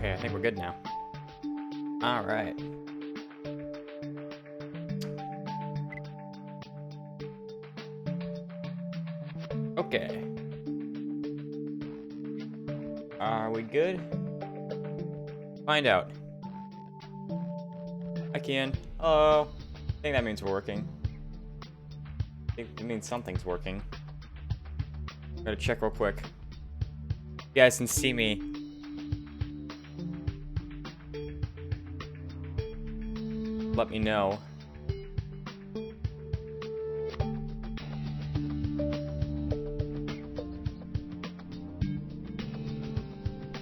Okay, I think we're good now. All right. Okay. Are we good? Find out. I can. Hello. I think that means we're working. I think it means something's working. Gotta check real quick. You guys can see me. Let me know.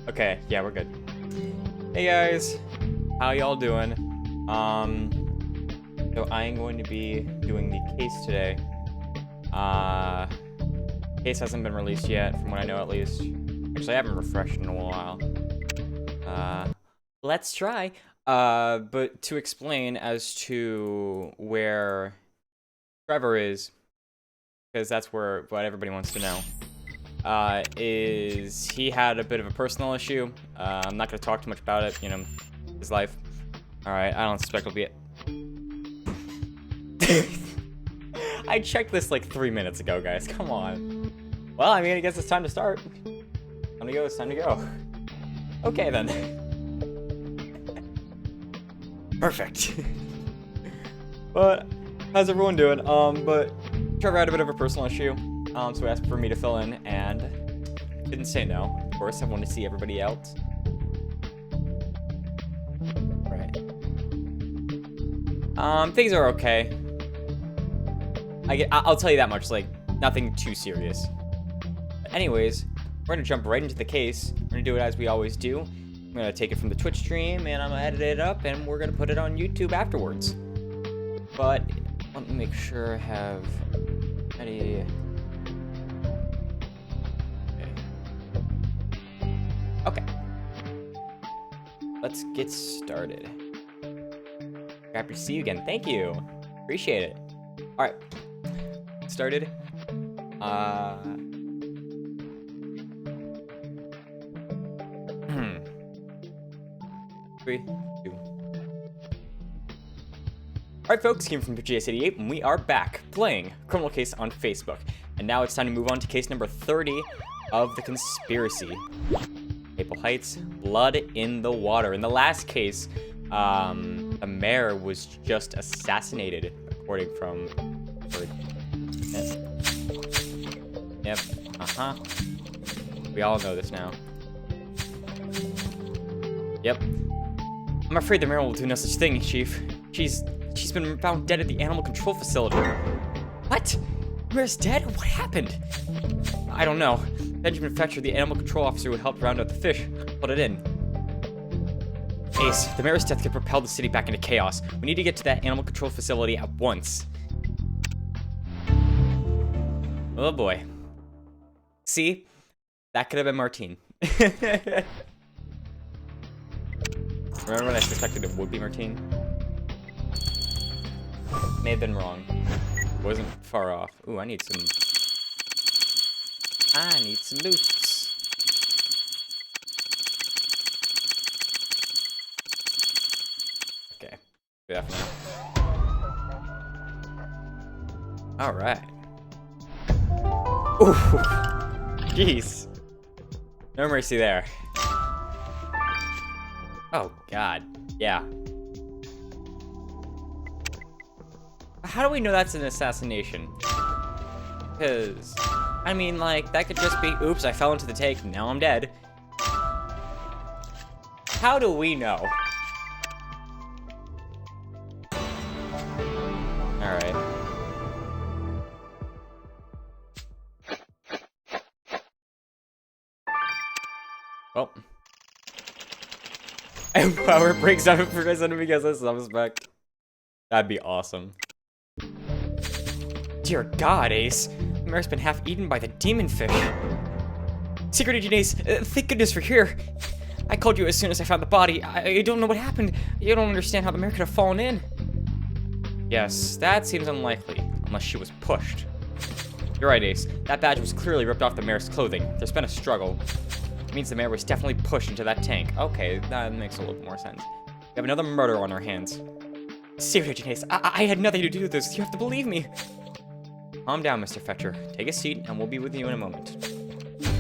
Okay, yeah, we're good. Hey guys, how y'all doing? So I am going to be doing the case today. Case hasn't been released yet, from what I know at least. Actually, I haven't refreshed in a while. Let's try. But to explain as to where Trevor is, because that's what everybody wants to know, is he had a bit of a personal issue. I'm not going to talk too much about it, you know, his life. Alright, I don't suspect it'll be it. I checked this like 3 minutes ago, guys. Come on. Well, I mean, I guess it's time to start. Time to go, it's time to go. Okay, then. Perfect. But, how's everyone doing? But Trevor had a bit of a personal issue. So he asked for me to fill in, and didn't say no. Of course, I wanted to see everybody else. Right. Things are okay. I'll tell you that much, like, nothing too serious. But anyways, we're gonna jump right into the case. We're gonna do it as we always do. I'm gonna take it from the Twitch stream, and I'm gonna edit it up, and we're gonna put it on YouTube afterwards. But, let me make sure I have any... Okay. Let's get started. Happy to see you again. Thank you. Appreciate it. Alright. Started. 3, 2. Alright folks, came from JS88 and we are back playing Criminal Case on Facebook. And now it's time to move on to case number 30 of the conspiracy. Maple Heights, blood in the water. In the last case, the mayor was just assassinated, according from... Yep, We all know this now. Yep. I'm afraid the mayor will do no such thing, Chief. She's been found dead at the animal control facility. What? The mayor's dead? What happened? I don't know. Benjamin Fetcher, the animal control officer who helped round up the fish, put it in. Ace, the mayor's death could propel the city back into chaos. We need to get to that animal control facility at once. Oh boy. See? That could have been Martine. Remember when I suspected it would be Martine? May have been wrong. Wasn't far off. Ooh, I need some boosts. Okay. Definitely. Alright. Ooh. Jeez. No mercy there. Oh, God. Yeah. How do we know that's an assassination? Because, I mean, like, that could just be, oops, I fell into the tank, now I'm dead. How do we know? Alright. Well. And power breaks down for prison because of suspect. That'd be awesome. Dear God, Ace. The mayor's been half eaten by the demon fish. Secret Agent Ace, thank goodness you're here. I called you as soon as I found the body. I don't know what happened. You don't understand how the mayor could have fallen in. Yes, that seems unlikely, unless she was pushed. You're right, Ace. That badge was clearly ripped off the mayor's clothing. There's been a struggle. It means the mayor was definitely pushed into that tank. Okay, that makes a little more sense. We have another murder on our hands. Seriously, Ace, I had nothing to do with this. You have to believe me. Calm down, Mr. Fetcher. Take a seat, and we'll be with you in a moment.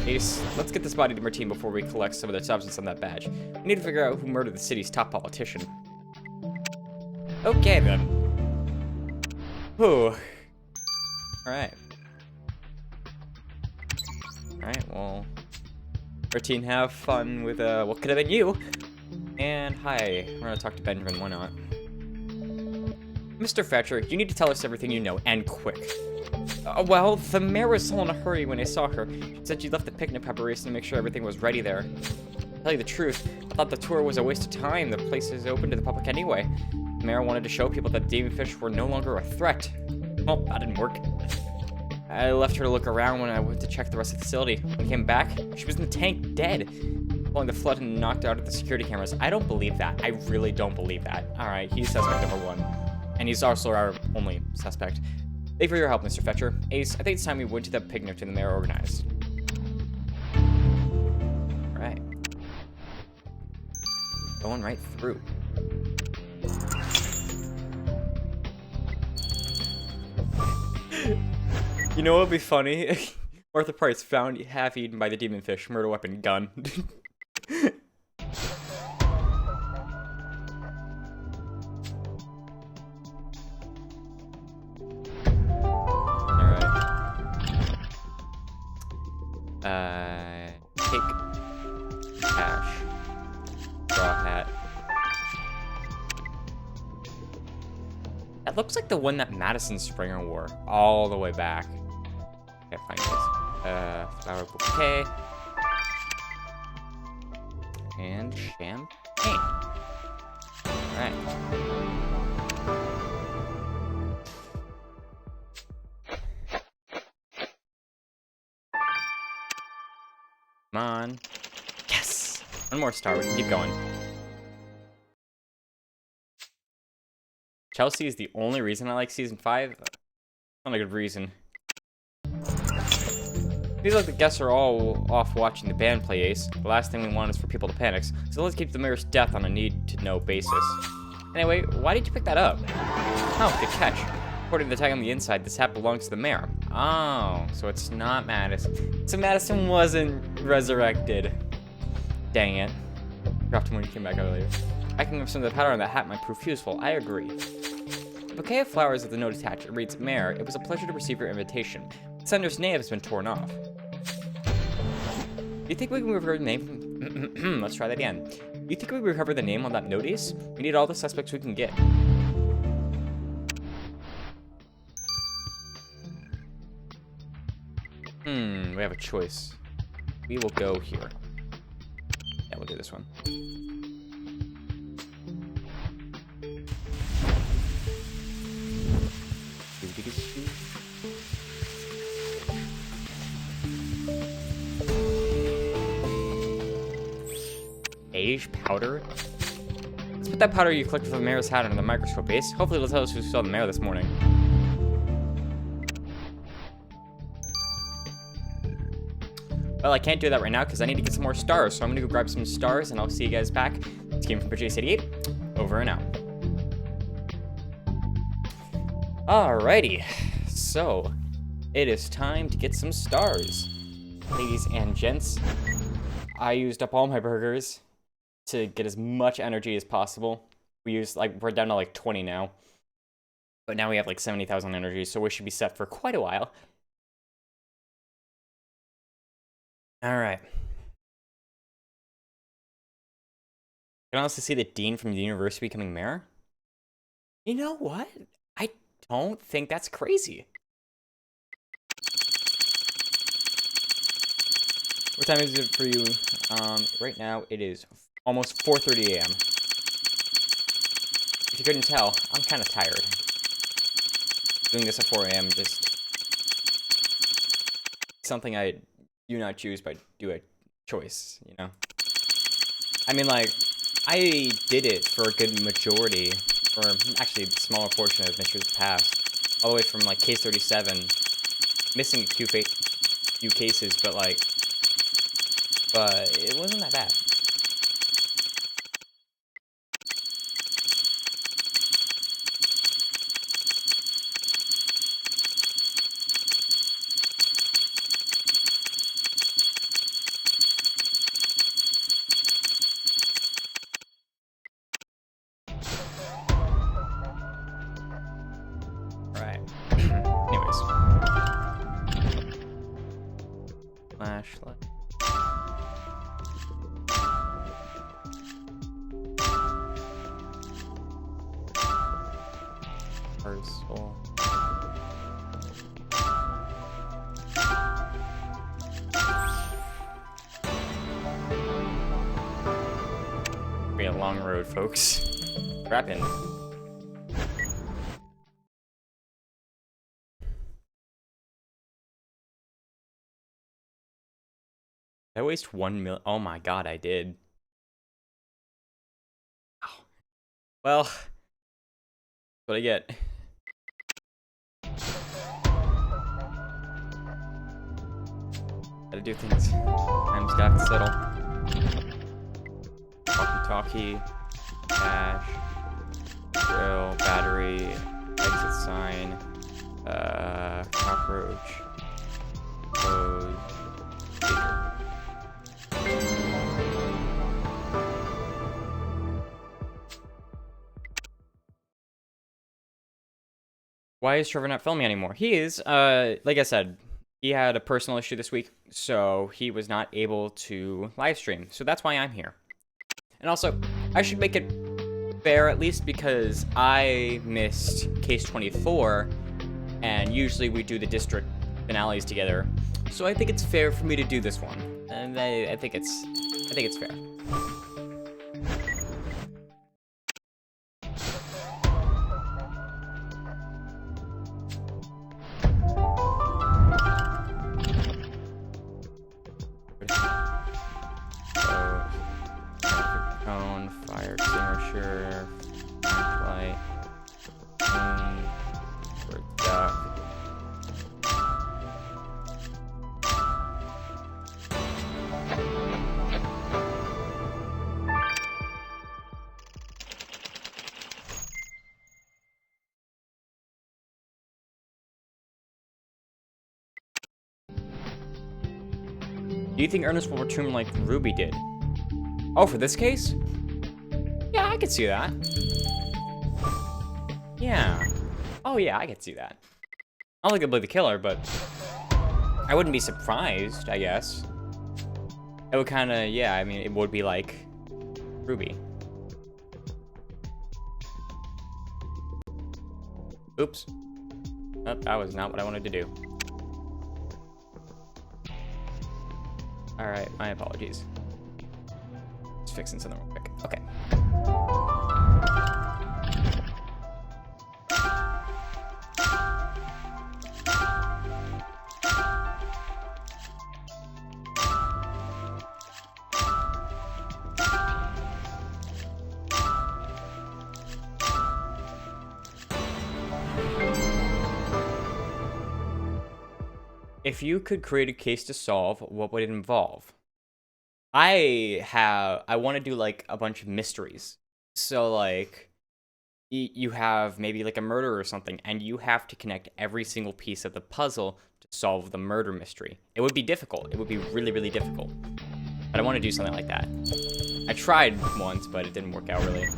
Ace, let's get this body to Martine before we collect some of the substance on that badge. We need to figure out who murdered the city's top politician. Okay, then. Whew. Alright. Alright, well... Martine, have fun with, what could have been you. And, hi. We're gonna talk to Benjamin, why not? Mr. Fetcher, you need to tell us everything you know, and quick. Well, the mayor was all in a hurry when I saw her. She said she left the picnic preparation to make sure everything was ready there. To tell you the truth, I thought the tour was a waste of time. The place is open to the public anyway. The mayor wanted to show people that demonfish were no longer a threat. Well, that didn't work. I left her to look around when I went to check the rest of the facility. When I came back, she was in the tank, dead. Pulling the flood and knocked out of the security cameras. I don't believe that. I really don't believe that. Alright, he's suspect number 1. And he's also our only suspect. Thank you for your help, Mr. Fetcher. Ace, I think it's time we went to the picnic the mayor organized. Alright. Going right through. You know what would be funny? Arthur Price found half eaten by the demonfish, murder weapon, gun. Take cash. Straw hat. That looks like the one that Madison Springer wore all the way back. Can't find this. Flower bouquet. And champagne. Alright. Come on. Yes! One more star. We can keep going. Chelsea is the only reason I like Season 5. Not a good reason. Feels like the guests are all off watching the band play Ace. The last thing we want is for people to panic, so let's keep the mayor's death on a need-to-know basis. Anyway, why did you pick that up? Oh, good catch. According to the tag on the inside, this hat belongs to the mayor. Oh, so it's not Madison. So Madison wasn't resurrected. Dang it. Dropped him when he came back earlier. Packing up some of the powder on that hat might prove useful. I agree. The bouquet of flowers with the note attached. It reads, Mayor, it was a pleasure to receive your invitation. The sender's name has been torn off. Do you think we can recover the name from... Let's try that again. Do you think we can recover the name on that notice? We need all the suspects we can get. We have a choice. We will go here. Yeah, we'll do this one. Beige powder? Let's put that powder you collected from the mayor's hat under the microscope, Ace. Hopefully it'll tell us who saw the mayor this morning. Well, I can't do that right now because I need to get some more stars, so I'm gonna go grab some stars and I'll see you guys back. It's Game from Bridge88. Over and out. Alrighty, so it is time to get some stars. Ladies and gents, I used up all my burgers to get as much energy as possible. We're down to like 20 now. But now we have like 70,000 energy, so we should be set for quite a while. Alright. You can also see the dean from the university becoming mayor. You know what? I don't think that's crazy. What time is it for you? Right now it is almost 4:30 a.m. If you couldn't tell, I'm kind of tired. Doing this at 4 a.m. just something I do not choose, but do a choice, you know? I mean, like, I did it for a good majority, or actually a smaller portion of Mysteries Past, all the way from, like, case 37, missing a few cases, but, like, but it wasn't that bad. Alright. Anyways. Flashlight. Parcel. Be a long road, folks. Rapping. Did I waste 1 million? Oh my god, I did. Oh. Well, that's what I get. Gotta do things. Time's got to settle. Walkie-talkie, cash, drill, battery, exit sign, cockroach, code, speaker. Why is Trevor not filming anymore? He is, like I said, he had a personal issue this week, so he was not able to live stream. So that's why I'm here. And also, I should make it fair at least because I missed Case 24, and usually we do the district finales together. So I think it's fair for me to do this one, and I think it's fair. Fire extinguisher, flashlight, duck. Do you think Ernest will return like Ruby did? Oh, for this case? Yeah, I could see that. Yeah. Oh yeah, I could see that. I don't think they'll play the killer, but I wouldn't be surprised, I guess. It would kinda, yeah, I mean, it would be like Ruby. Oops. Oh, that was not what I wanted to do. Alright, my apologies. Just fixing something real quick. Okay. If you could create a case to solve, what would it involve? I want to do like a bunch of mysteries. So like you have maybe like a murder or something, and you have to connect every single piece of the puzzle to solve the murder mystery. It would be difficult. It would be really, really difficult. But I want to do something like that. I tried once, but it didn't work out really.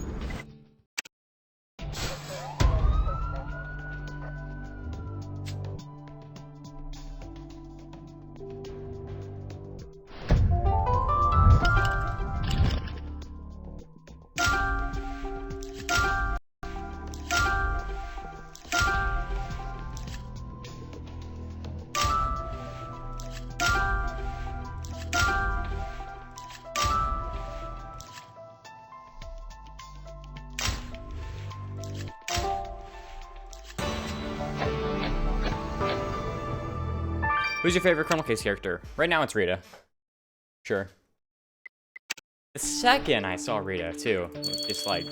Who's your favorite Criminal Case character? Right now it's Rita. Sure. The second I saw Rita, too, just like,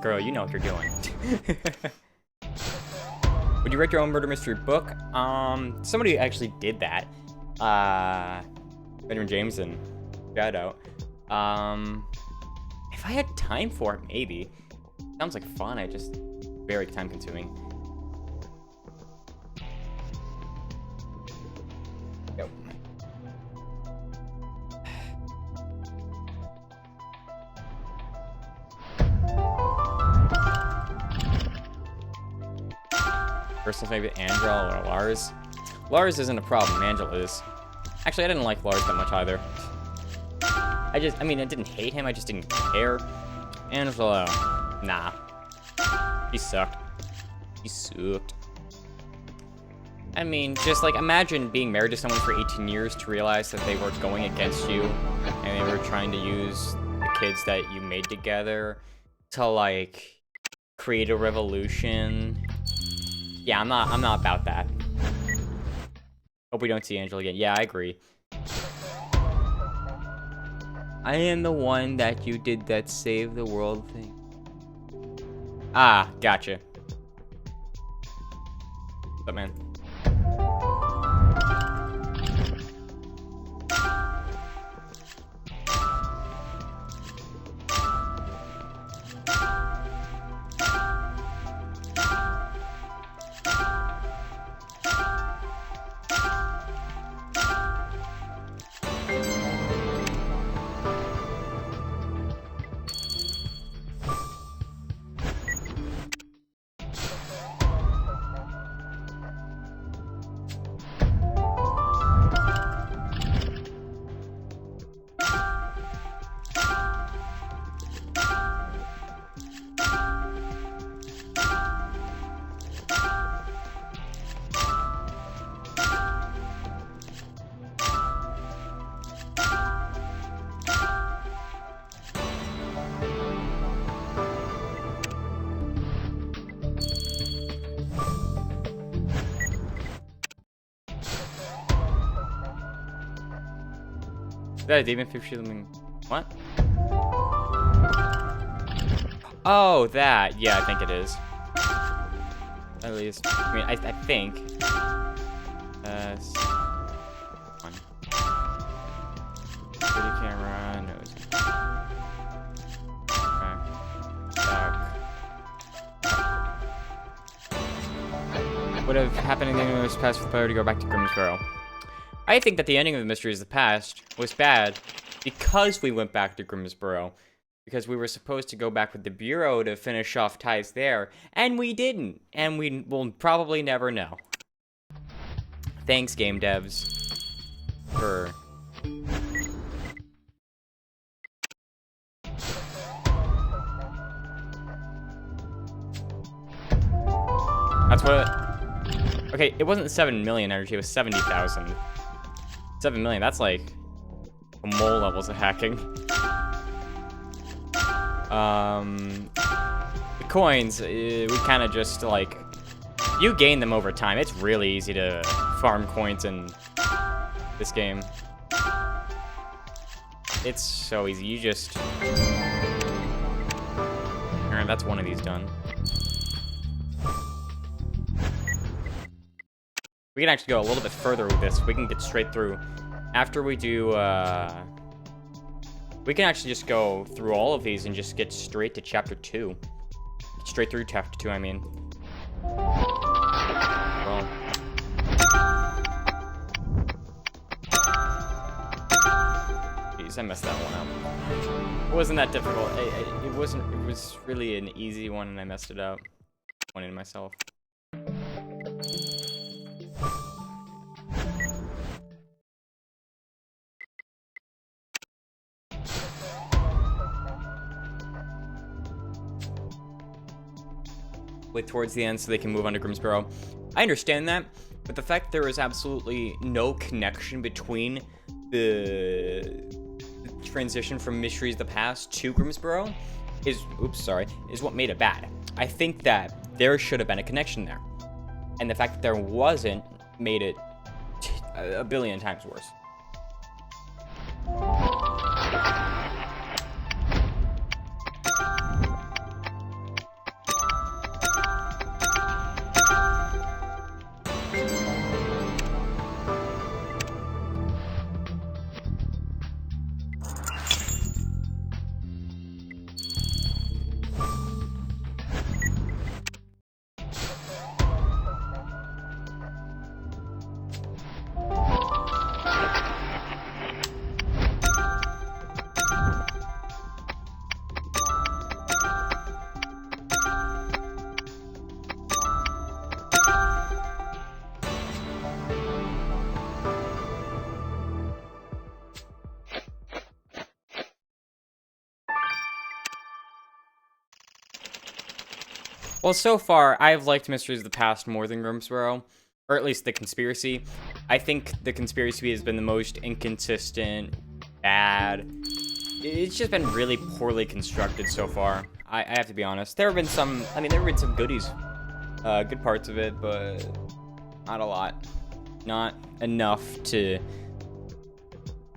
girl, you know what you're doing. Would you write your own murder mystery book? Somebody actually did that. Benjamin James and shout out. If I had time for it, maybe. Sounds like fun. I just very time consuming. Yep. First, maybe Angela or Lars. Lars isn't a problem. Angela is. Actually, I didn't like Lars that much either. I mean, I didn't hate him. I just didn't care. Angela, nah. He sucked. He sucked. I mean, just like imagine being married to someone for 18 years to realize that they were going against you and they were trying to use the kids that you made together to like create a revolution. Yeah, I'm not about that. Hope we don't see Angela again. Yeah, I agree. I am the one that you did that save the world thing. Ah, gotcha. What's up, man? Is that a demon fish? What? Oh, that. Yeah, I think it is. At least. I mean, I think. One. Video camera. Nose. Back. Would have happened in the universe past with the power to go back to Grimsborough. I think that the ending of the Mysteries of the Past was bad because we went back to Grimsborough. Because we were supposed to go back with the Bureau to finish off ties there, and we didn't. And we will probably never know. Thanks, game devs, for... That's what... Okay, it wasn't 7 million energy, it was 70,000. 7 million, that's like mole levels of hacking. The coins, we kind of just like, you gain them over time. It's really easy to farm coins in this game. It's so easy, you just... Alright, that's one of these done. We can actually go a little bit further with this. We can get straight through. After we do, we can actually just go through all of these and just get straight to Chapter 2. Straight through Chapter 2, I mean. Well. Jeez, I messed that one up. It wasn't that difficult. It wasn't, it was really an easy one and I messed it up. One in myself. With towards the end so they can move on to Grimsborough. I understand that, but the fact there is absolutely no connection between the transition from Mysteries of the Past to Grimsborough is what made it bad. I think that there should have been a connection there. And the fact that there wasn't made it a billion times worse. Well, so far, I've liked Mysteries of the Past more than Grimsboro, or at least the conspiracy. I think the conspiracy has been the most inconsistent, bad. It's just been really poorly constructed so far. I have to be honest. There have been some, I mean, there have been some goodies, good parts of it, but not a lot. Not enough to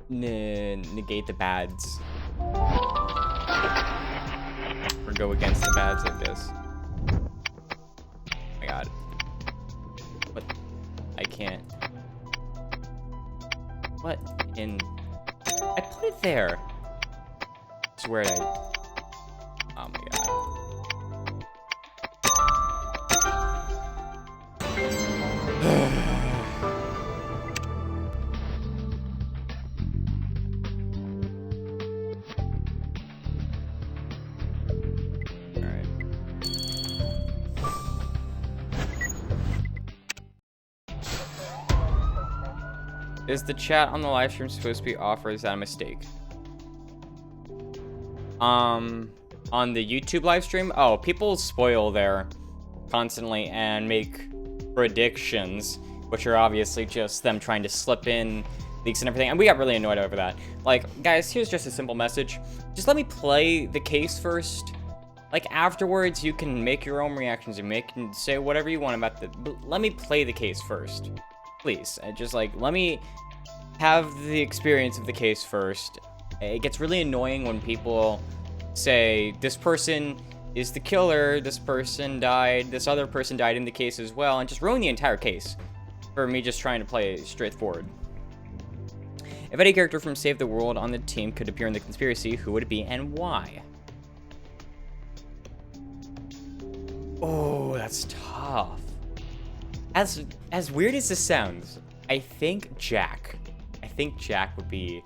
negate the bads. Or go against the bads, I guess. Oh my god. What? I can't. What in... I put it there. I swear I... Oh my god. Alright. Is the chat on the live stream supposed to be off, or is that a mistake? On the YouTube live stream? Oh, people spoil there constantly and make predictions, which are obviously just them trying to slip in leaks and everything, and we got really annoyed over that. Like, guys, here's just a simple message. Just let me play the case first. Like, afterwards, you can make your own reactions and say whatever you want about but let me play the case first. Please, just, like, let me have the experience of the case first. It gets really annoying when people say, this person is the killer, this person died, this other person died in the case as well, and just ruin the entire case for me just trying to play straightforward. If any character from Save the World on the team could appear in the conspiracy, who would it be and why? Oh, that's tough. As weird as this sounds, I think Jack. I think Jack would be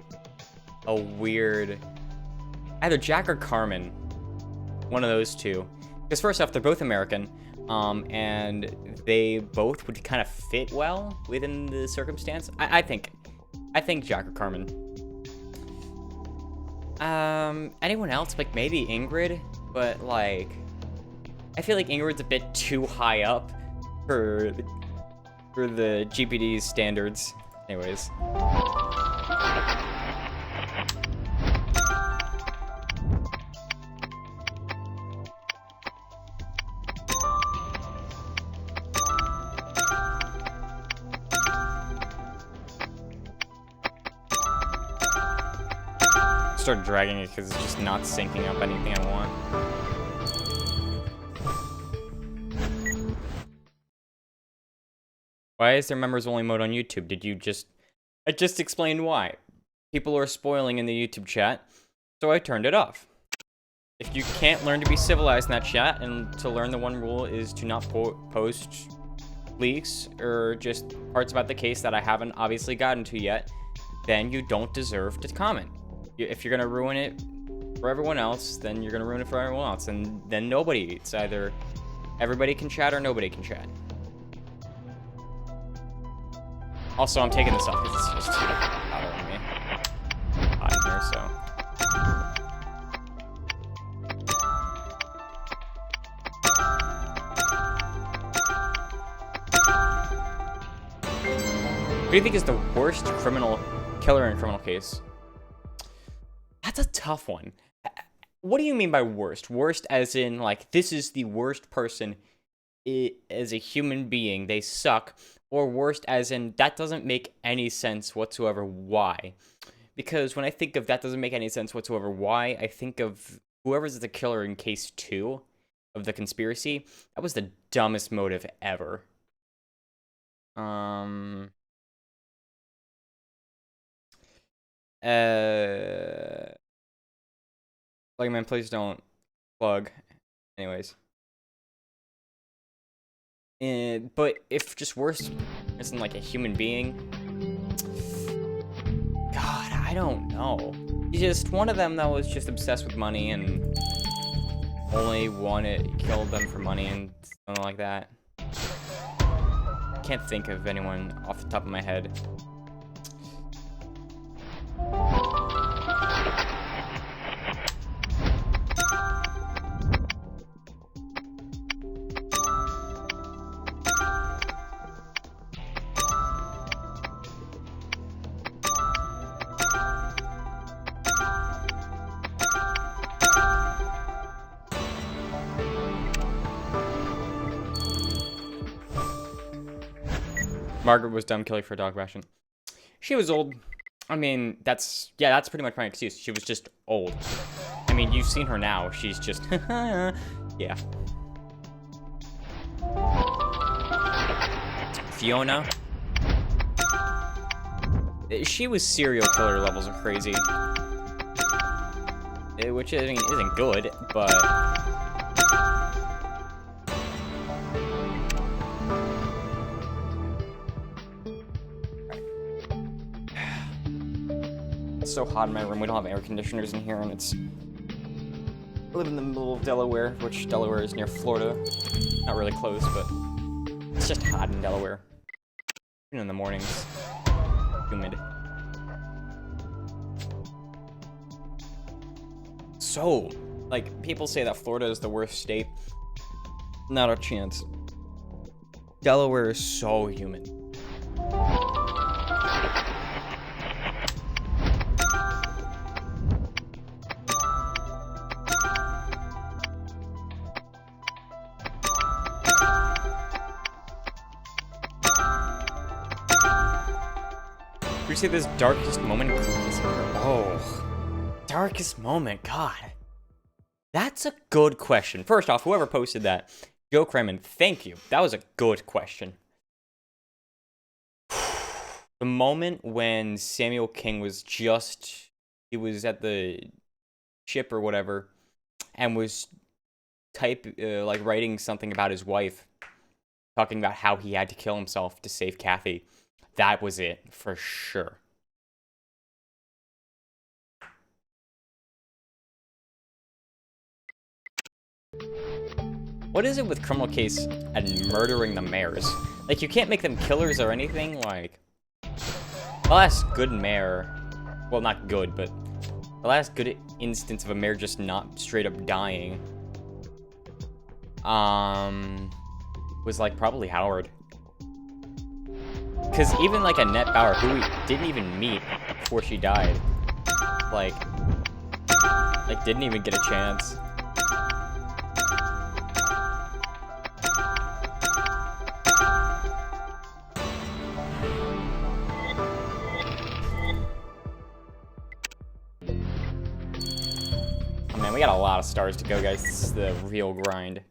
a weird... Either Jack or Carmen. One of those two. Because first off, they're both American. And they both would kind of fit well within the circumstance. I think Jack or Carmen. Anyone else? Like, maybe Ingrid? But, like... I feel like Ingrid's a bit too high up for the GPD's standards. Anyways. Start dragging it because it's just not syncing up anything I want. Why is there members only mode on YouTube? I just explained why. People are spoiling in the YouTube chat, so I turned it off. If you can't learn to be civilized in that chat, and to learn the one rule is to not post leaks or just parts about the case that I haven't obviously gotten to yet, then you don't deserve to comment. If you're gonna ruin it for everyone else, then you're gonna ruin it for everyone else, and then nobody. It's either everybody can chat or nobody can chat. Also, I'm taking this off because it's just bothering me. Hot in here, so. What do you think is the worst killer in criminal case? That's a tough one. What do you mean by worst? Worst as in, like, this is the worst person as a human being. They suck. Or worst as in, that doesn't make any sense whatsoever. Why? Because when I think of that doesn't make any sense whatsoever, why? I think of whoever's the killer in case 2 of the conspiracy. That was the dumbest motive ever. Like, man, please don't plug. Anyways. But if just worse isn't like a human being, God, I don't know. Just one of them that was just obsessed with money and only killed them for money and something like that. Can't think of anyone off the top of my head. Margaret was dumb, killing for a dog ration. She was old. I mean, that's pretty much my excuse. She was just old. I mean, you've seen her now. She's just, yeah. Fiona. She was serial killer levels of crazy. Which isn't good, but... It's so hot in my room. We don't have air conditioners in here, and it's... I live in the middle of Delaware, which Delaware is near Florida. Not really close, but it's just hot in Delaware. Even in the mornings. Humid. So, like, people say that Florida is the worst state. Not a chance. Delaware is so humid. You say this darkest moment? Oh, darkest moment. God, that's a good question. First off, whoever posted that, Joe Kremen, thank you. That was a good question. The moment when Samuel King was he was at the ship or whatever, and was like writing something about his wife, talking about how he had to kill himself to save Kathy. That was it, for sure. What is it with criminal case and murdering the mayors? Like, you can't make them killers or anything, like... The last good mayor... Well, not good, but... The last good instance of a mayor just not straight up dying... was, like, probably Howard. Because even, like, Annette Bauer, who we didn't even meet before she died, like, didn't even get a chance. Oh, man, we got a lot of stars to go, guys. This is the real grind.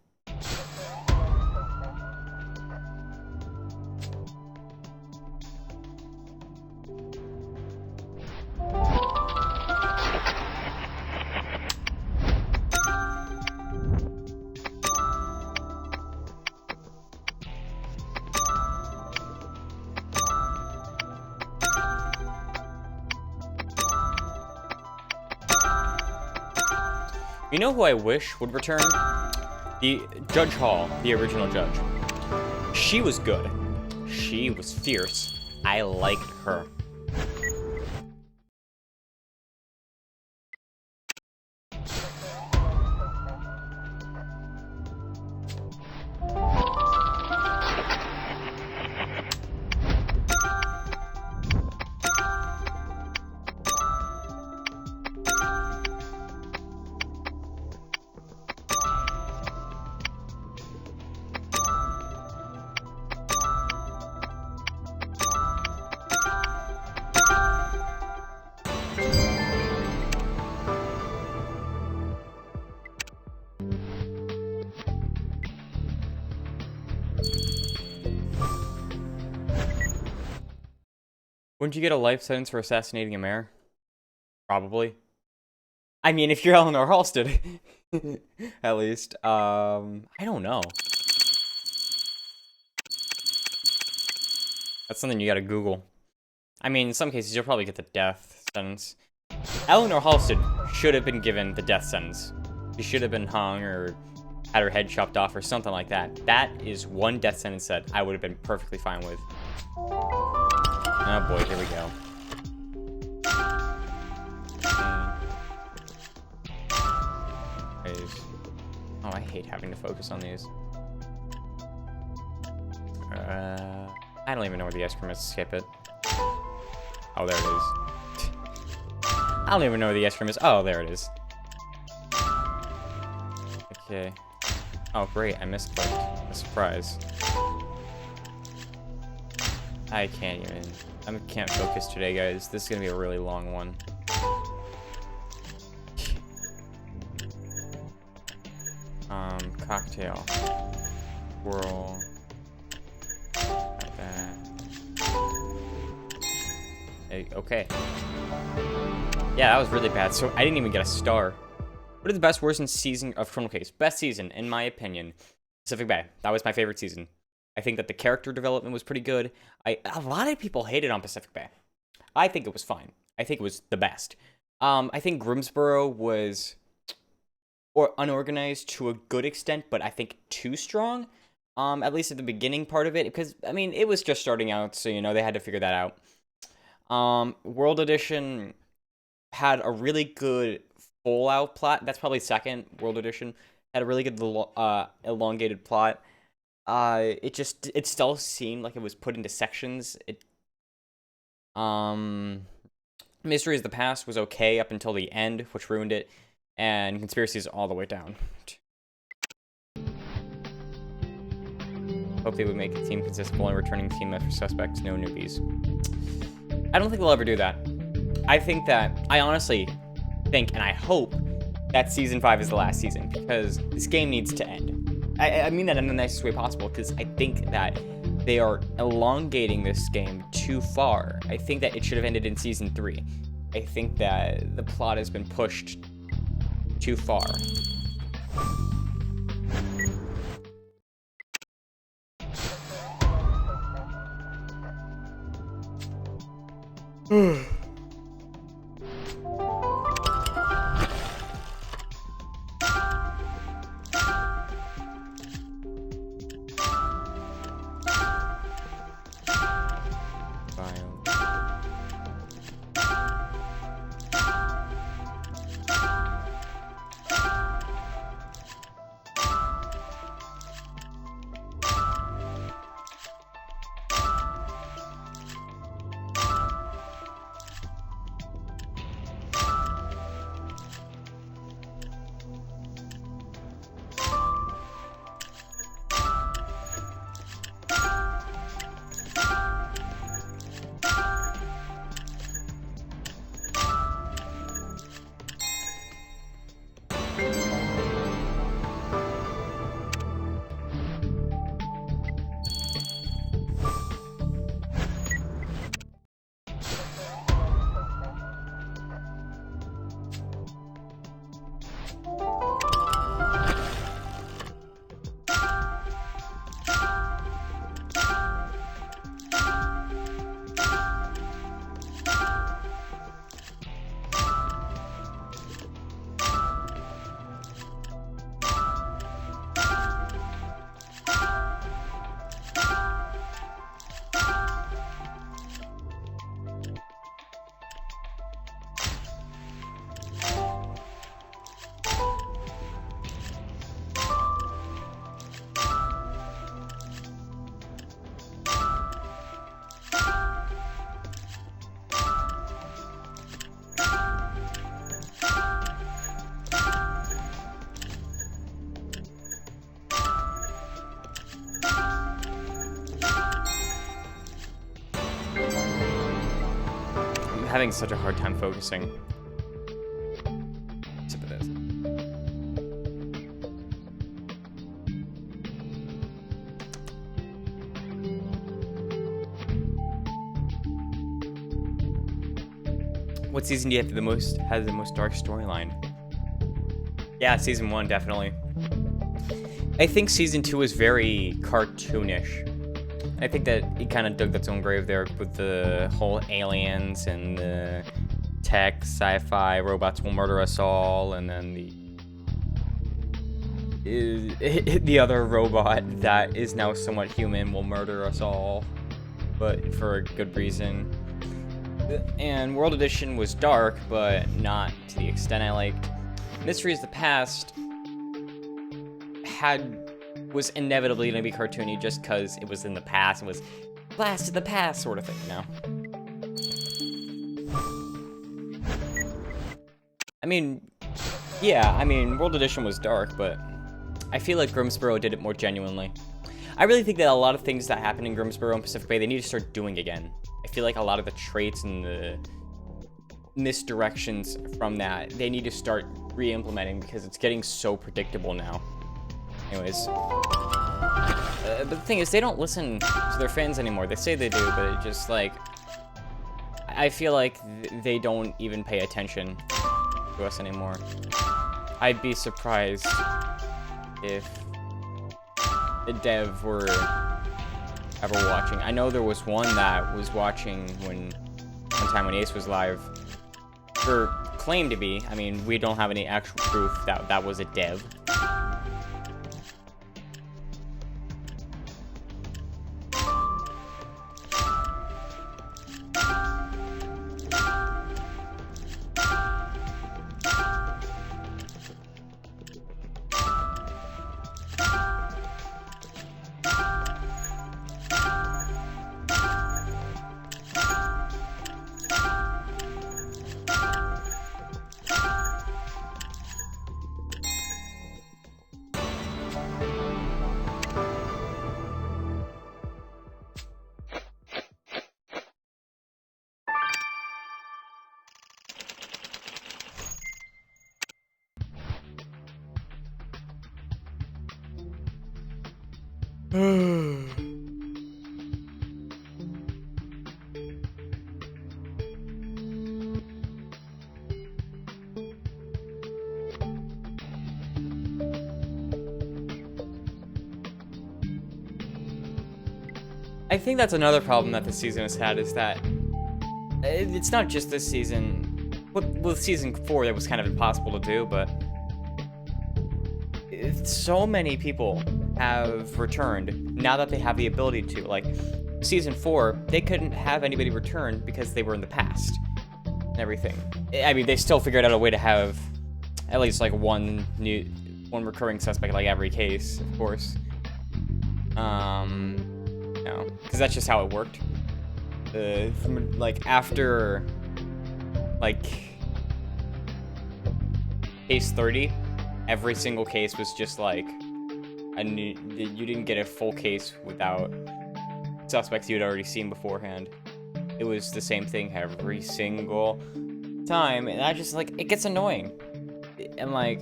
You know who I wish would return? The Judge Hall, the original judge. She was good. She was fierce. I liked her. Wouldn't you get a life sentence for assassinating a mayor? Probably. I mean, if you're Eleanor Halstead, at least. I don't know. That's something you gotta Google. I mean, in some cases, you'll probably get the death sentence. Eleanor Halstead should have been given the death sentence. She should have been hung or had her head chopped off or something like that. That is one death sentence that I would have been perfectly fine with. Oh boy, here we go. Oh, I hate having to focus on these. I don't even know where the ice cream is. Skip it. Oh, there it is. I don't even know where the ice cream is. Oh, there it is. Okay. Oh, great. I misclicked. A surprise. I can't even. I can't focus today, guys. This is gonna be a really long one. Cocktail. Whirl. Like that. Okay. Yeah, that was really bad. So I didn't even get a star. What are the best, worst season of Criminal Case? Best season, in my opinion, Pacific Bay. That was my favorite season. I think that the character development was pretty good. A lot of people hated on Pacific Bay. I think it was fine. I think it was the best. I think Grimsboro was unorganized to a good extent, but I think too strong. At least at the beginning part of it, because I mean it was just starting out, so you know they had to figure that out. World Edition had a really good Fallout plot. That's probably second. World Edition had a really good elongated plot. It still seemed like it was put into sections. Mysteries of the Past was okay up until the end, which ruined it, and Conspiracies all the way down. Hope they would make the team consistent and returning team members suspects, no newbies. I don't think they'll ever do that. I honestly think, and I hope, that Season 5 is the last season, because this game needs to end. I mean that in the nicest way possible, because I think that they are elongating this game too far. I think that it should have ended in Season 3. I think that the plot has been pushed too far. Having such a hard time focusing. Sip of this. What season do you have has the most dark storyline? Yeah, season 1 definitely. I think season 2 is very cartoonish. I think that he kind of dug its own grave there with the whole aliens and the tech, sci-fi, robots will murder us all, and then the other robot that is now somewhat human will murder us all, but for a good reason. And World Edition was dark, but not to the extent I liked. Mysteries of the Past was inevitably going to be cartoony just because it was in the past. It was blast of the past sort of thing, you know? I mean, yeah, World Edition was dark, but I feel like Grimsboro did it more genuinely. I really think that a lot of things that happen in Grimsboro and Pacific Bay, they need to start doing again. I feel like a lot of the traits and the misdirections from that, they need to start re-implementing because it's getting so predictable now. Anyways. But the thing is, they don't listen to their fans anymore. They say they do, but it just, like... I feel like they don't even pay attention to us anymore. I'd be surprised if the dev were ever watching. I know there was one that was watching one time when Ace was live. Or claimed to be. I mean, we don't have any actual proof that that was a dev. I think that's another problem that this season has had, is that it's not just this season. With season 4, that was kind of impossible to do, but so many people have returned now that they have the ability to. Like, season 4, they couldn't have anybody return because they were in the past and everything. I mean, they still figured out a way to have at least like one recurring suspect like every case, of course. You know, because that's just how it worked. From like after like case 30, every single case was just like you didn't get a full case without suspects you'd already seen beforehand. It was the same thing every single time, and I just, like, it gets annoying. And like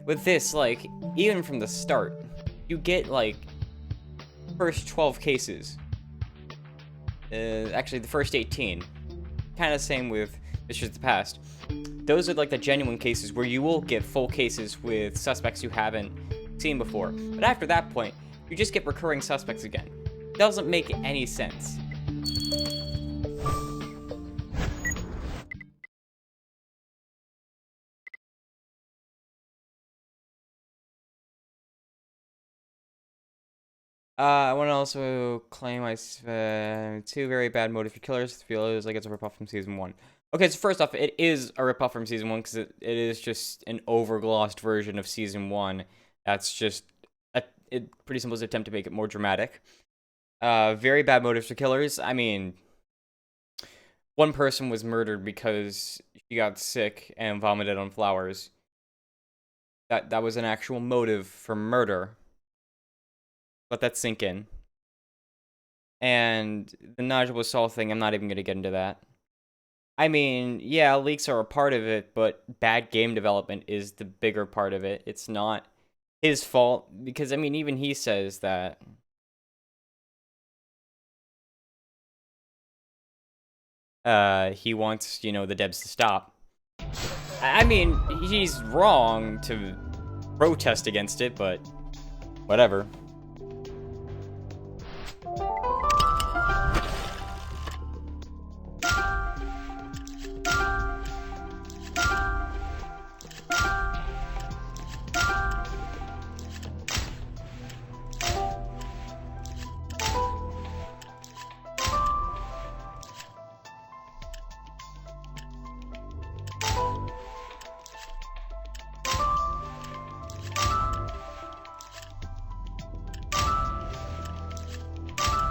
with this, like, even from the start, you get like first 12 cases. Actually, the first 18. Kind of same with Mysteries of the Past. Those are like the genuine cases where you will get full cases with suspects you haven't seen before. But after that point, you just get recurring suspects again. Doesn't make any sense. I want to also claim I spent 2 very bad motives for killers. It feels like it's a ripoff from season 1. Okay, so first off, it is a ripoff from season 1 because it is just an overglossed version of season 1. That's just a pretty simple attempt to make it more dramatic. Very bad motives for killers. I mean, one person was murdered because she got sick and vomited on flowers. That was an actual motive for murder. Let that sink in. And the Nigel Wasall thing, I'm not even going to get into that. I mean, yeah, leaks are a part of it, but bad game development is the bigger part of it. It's not his fault, because, I mean, even he says that he wants, you know, the devs to stop. I mean, he's wrong to protest against it, but whatever.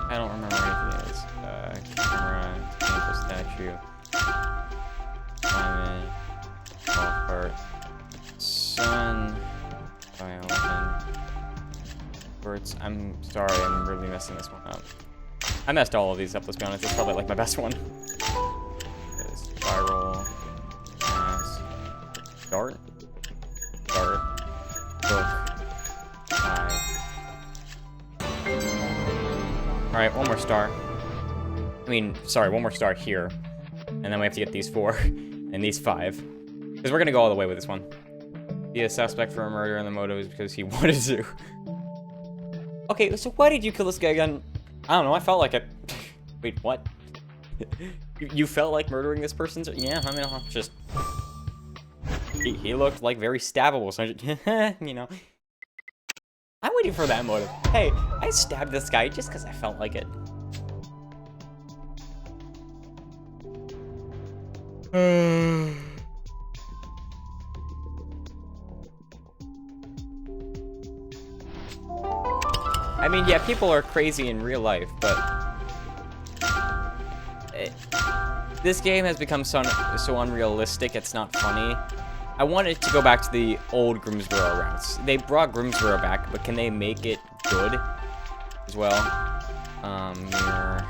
I don't remember anything else. Camera, painful statue, diamond, golf cart, sun, violin, Hearts. I'm sorry, I'm really messing this one up. I messed all of these up, let's be honest. It's probably like my best one. Spiral. Mass. Start. Book. Alright, one more star. One more star here. And then we have to get these 4 and these 5. Because we're gonna go all the way with this one. Be a suspect for a murder, and the motive is because he wanted to. Okay, so why did you kill this guy again? I don't know, I felt like it. Wait, what? You felt like murdering this person? Yeah, I mean, just... He looked like very stabbable, so you know. I'm waiting for that motive. Hey, I stabbed this guy just because I felt like it. I mean, yeah, people are crazy in real life, but this game has become so unrealistic, it's not funny. I wanted to go back to the old Grimsboro routes. They brought Grimsboro back, but can they make it good as well? Mirror,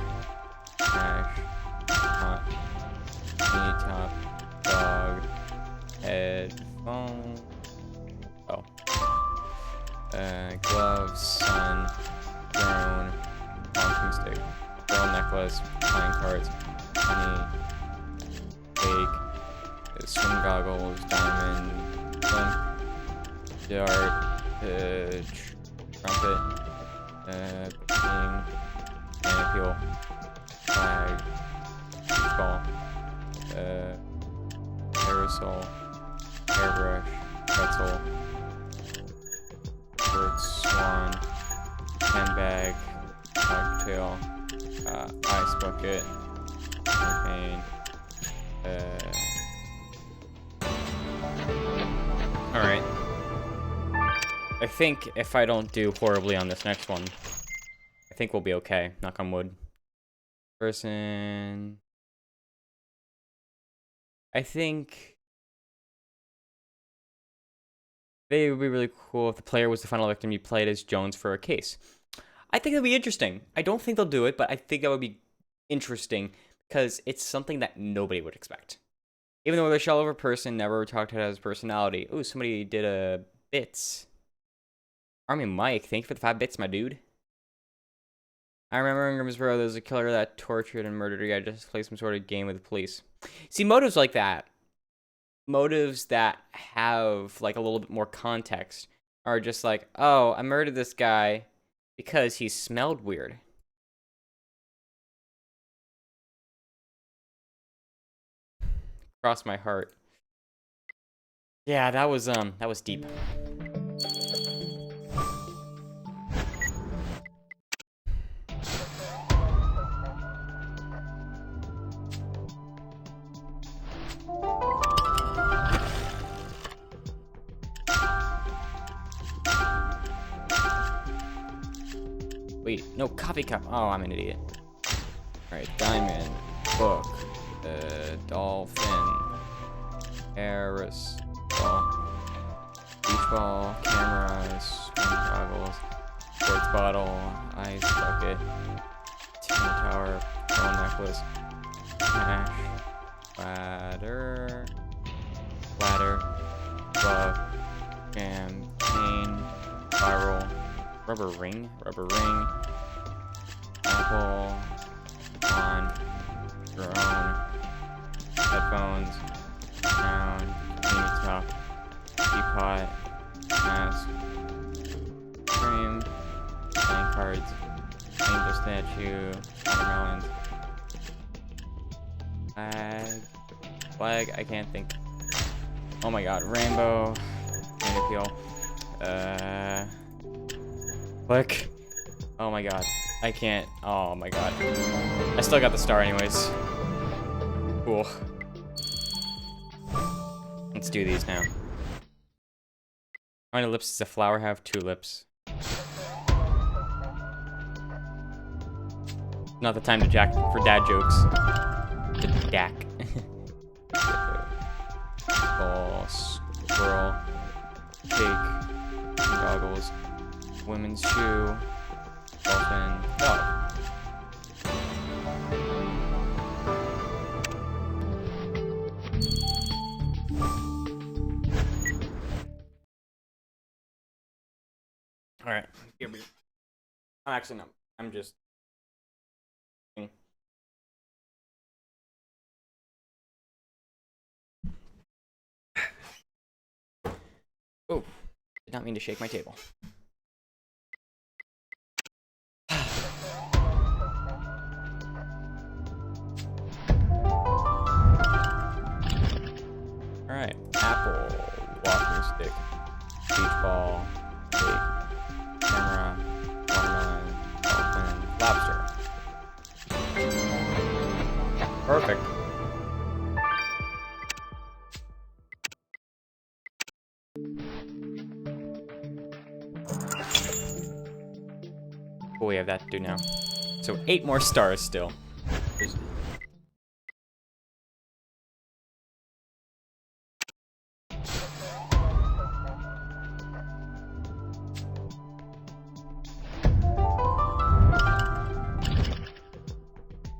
Ash, top, dog, headphone. Oh. Gloves, sun, drone, walking stick, pearl necklace, playing cards, honey, cake, swim goggles, diamond, limp, dart, trumpet, ping, manipule, flag, beach ball, parasol, hairbrush, pretzel, bird, swan, handbag, cocktail, ice bucket, champagne, Alright. I think if I don't do horribly on this next one, I think we'll be okay. Knock on wood. Person... I think... it would be really cool if the player was the final victim you played as Jones for a case. I think that'd be interesting. I don't think they'll do it, but I think that would be interesting because it's something that nobody would expect. Even though the shell of a person never talked about his personality. Ooh, somebody did a bits. Army Mike, thank you for the 5 bits, my dude. I remember in Grimsboro, there was a killer that tortured and murdered a guy just to play some sort of game with the police. See, motives like that, motives that have like a little bit more context, are just like, oh, I murdered this guy because he smelled weird. Cross my heart. Yeah, that was deep. Wait, no, coffee cup. Oh, I'm an idiot. Alright, diamond, book, dolphin, Harris, beach ball, cameras, swim goggles, sports bottle, ice bucket, tin tower, pearl necklace, cash, ladder, glove, champagne, spiral, rubber ring, apple, wand, drone, headphones, crown, bikini top, teapot, mask, frame, playing cards, angel statue, watermelons, flag, I can't think. Oh my god, rainbow, manipule, click. Oh my god, I can't. Oh my god. I still got the star anyways. Cool. Let's do these now. How many lips does a flower have? 2 lips. Not the time to jack for dad jokes. The Dak. Ball, squirrel, cake, goggles, women's shoe, dolphin, dog. All right, here we go. Actually, no. I'm just. Oh, did not mean to shake my table. All right, apple, walking stick, beach ball, cake, camera, watermelon, dolphin, lobster. Perfect. What we have that to do now. So 8 more stars still.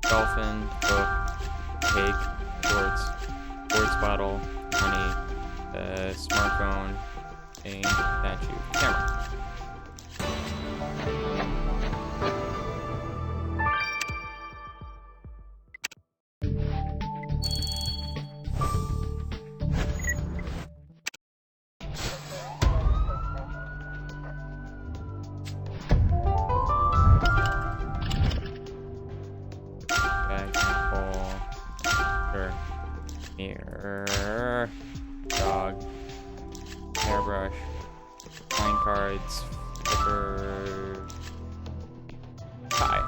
Dolphin, book, cake, shorts, sports bottle, honey, smartphone, a statue, camera. Mirror, dog, hairbrush, playing cards, flipper, tie.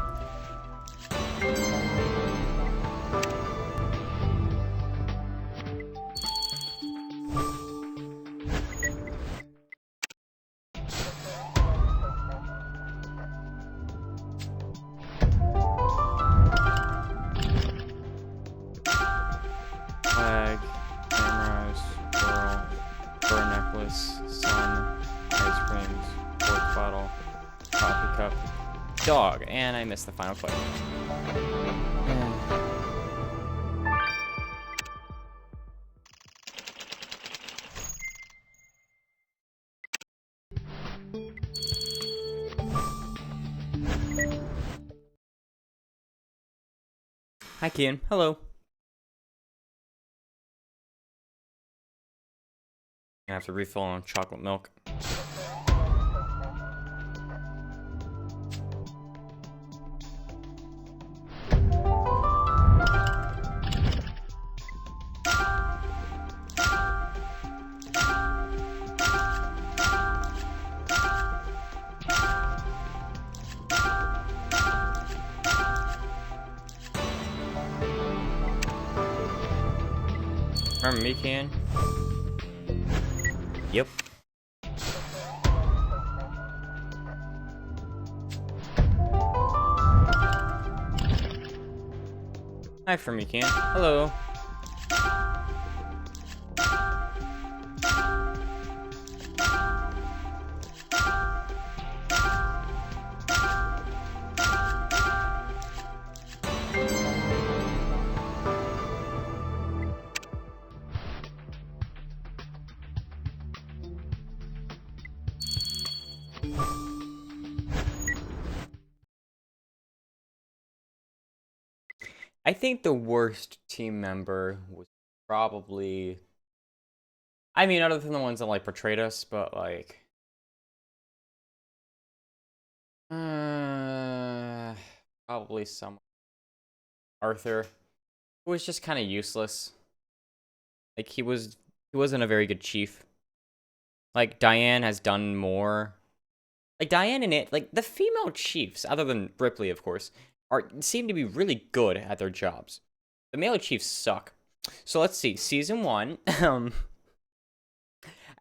Flag, cameras, squirrel, fur necklace, sun, ice creams, sports bottle, coffee cup, dog, and I missed the final clip. Hi, Kian. Hello. I have to refill on chocolate milk. Remember me, Kian? Yep. Hi, for me, Kian. Hello. I think the worst team member was probably, I mean, other than the ones that like portrayed us, but like, probably some Arthur, who was just kind of useless. Like he wasn't a very good chief. Like Diane has done more. Like Diane and it, like the female chiefs, other than Ripley, of course, seem to be really good at their jobs. The male chiefs suck. So let's see. Season 1, I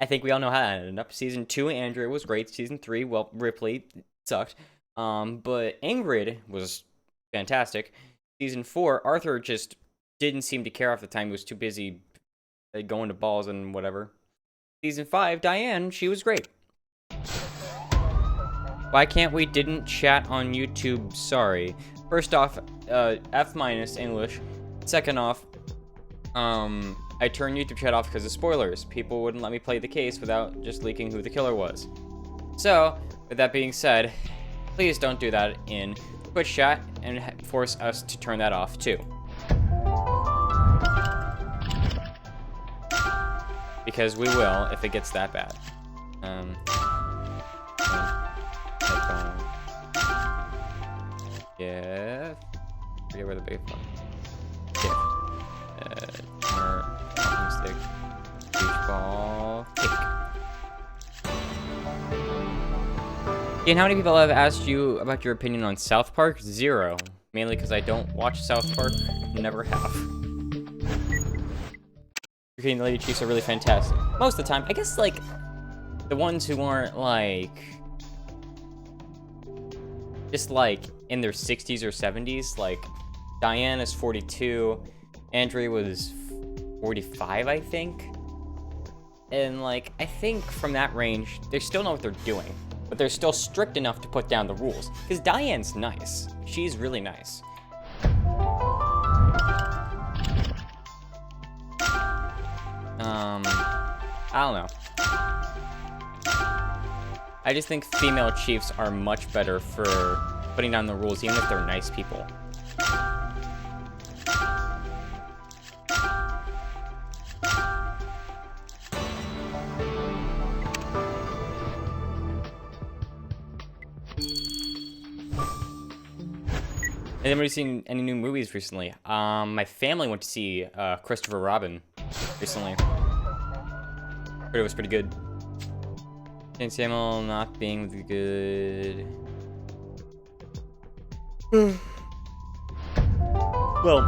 think we all know how that ended up. Season 2, Andrea was great. Season 3, well, Ripley sucked. But Ingrid was fantastic. Season 4, Arthur just didn't seem to care half the time. He was too busy going to balls and whatever. Season 5, Diane, she was great. Why can't we didn't chat on YouTube? Sorry. First off, F- English. Second off, I turned YouTube chat off because of spoilers. People wouldn't let me play the case without just leaking who the killer was. So, with that being said, please don't do that in Twitch chat and force us to turn that off too. Because we will if it gets that bad. Yeah. Forget where the big one. Gift. Talking stick. Beach ball. Cake. Ian, how many people have asked you about your opinion on South Park? 0. Mainly because I don't watch South Park. Never have. The Lady Chiefs are really fantastic. Most of the time. I guess, like, the ones who aren't, like, just, like, in their 60s or 70s. Like, Diane is 42. Andrea was 45, I think. And, like, I think from that range, they still know what they're doing. But they're still strict enough to put down the rules. Because Diane's nice. She's really nice. I don't know. I just think female chiefs are much better for putting down the rules, even if they're nice people. Has anybody seen any new movies recently? My family went to see Christopher Robin recently. Heard it was pretty good. And Samuel not being good. Well,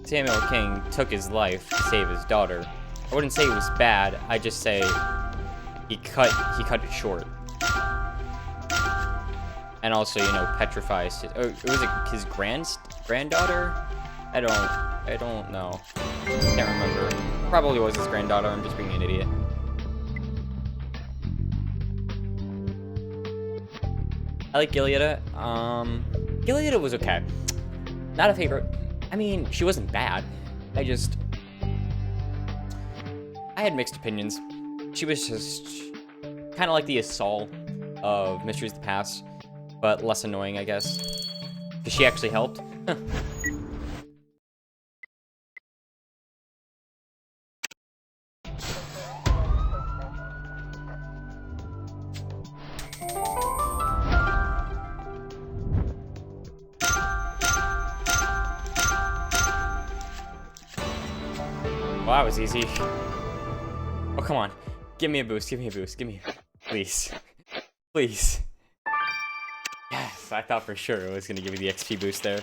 Samuel King took his life to save his daughter. I wouldn't say it was bad. I'd just say he cut it short. And also, you know, petrifies his, or was it his granddaughter? I don't know. Can't remember. Probably was his granddaughter. I'm just being an idiot. I like Gileada. Gileada was okay. Not a favorite. I mean, she wasn't bad. I had mixed opinions. She was just kind of like the Assault of Mysteries of the Past, but less annoying, I guess. Because she actually helped. Huh. Well, that was easy. Oh, come on. Give me a boost, give me a boost, give me a... Please. Please. Yes, I thought for sure it was going to give me the XP boost there.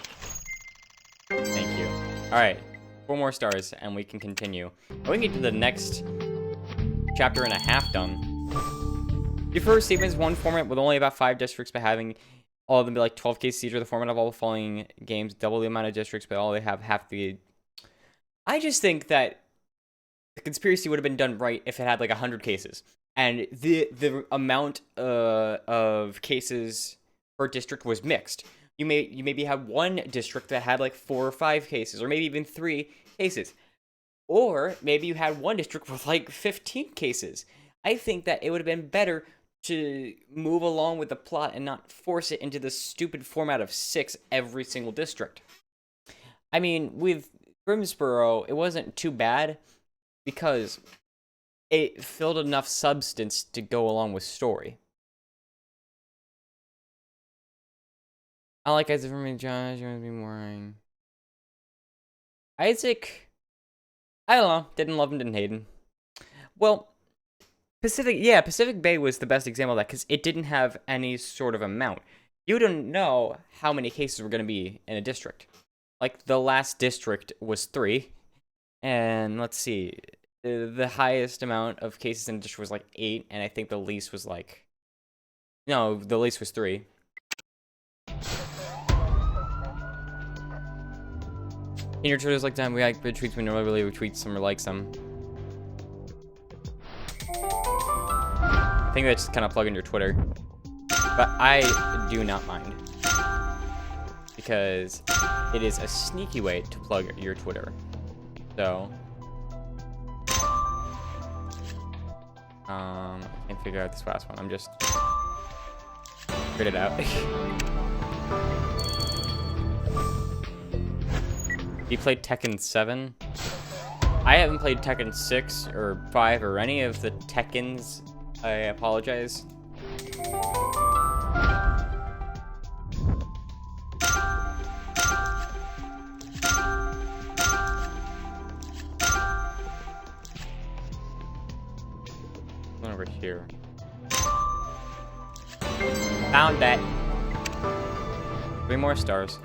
Thank you. Alright, 4 more stars, and we can continue. We can get to the next chapter and a half done. Your first statement is one format with only about 5 districts, but having all of them be like 12 cases each, or the format of all the following games, double the amount of districts, but all they have half the... I just think that the conspiracy would have been done right if it had like 100 cases. And the amount of cases per district was mixed. You maybe have one district that had like 4 or 5 cases, or maybe even 3 cases. Or maybe you had one district with like 15 cases. I think that it would have been better to move along with the plot and not force it into the stupid format of 6 every single district. I mean, with Grimsboro, it wasn't too bad because it filled enough substance to go along with story. I like Isaac from Josh, you want to be boring. Isaac, I don't know, didn't love him, didn't hate him. Well, Pacific Bay was the best example of that because it didn't have any sort of amount. You didn't know how many cases were going to be in a district. Like, the last district was 3, and let's see, the highest amount of cases in the district was like 8, and I think the least was like, no, the least was 3. In your Twitter's like time, we like big tweets, we normally retweet some or like some. I think that's just kind of plug in your Twitter. But I do not mind. Because it is a sneaky way to plug your Twitter. So... I can't figure out this last one. I'm just... figured it out. You played Tekken 7? I haven't played Tekken 6 or 5 or any of the Tekkens. I apologize. One over here. Found that. 3 more stars.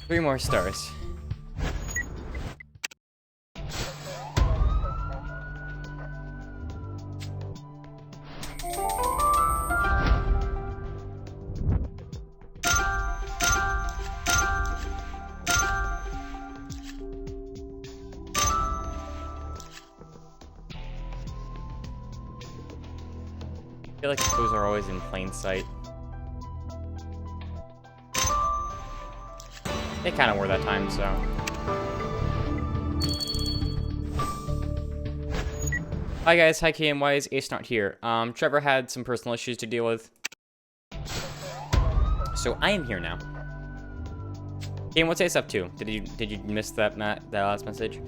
3 more stars. I feel like those are always in plain sight. They kind of were that time, so. Hi guys, hi KM, why is Ace not here? Trevor had some personal issues to deal with. So I am here now. KM, what's Ace up to? Did you miss that last message?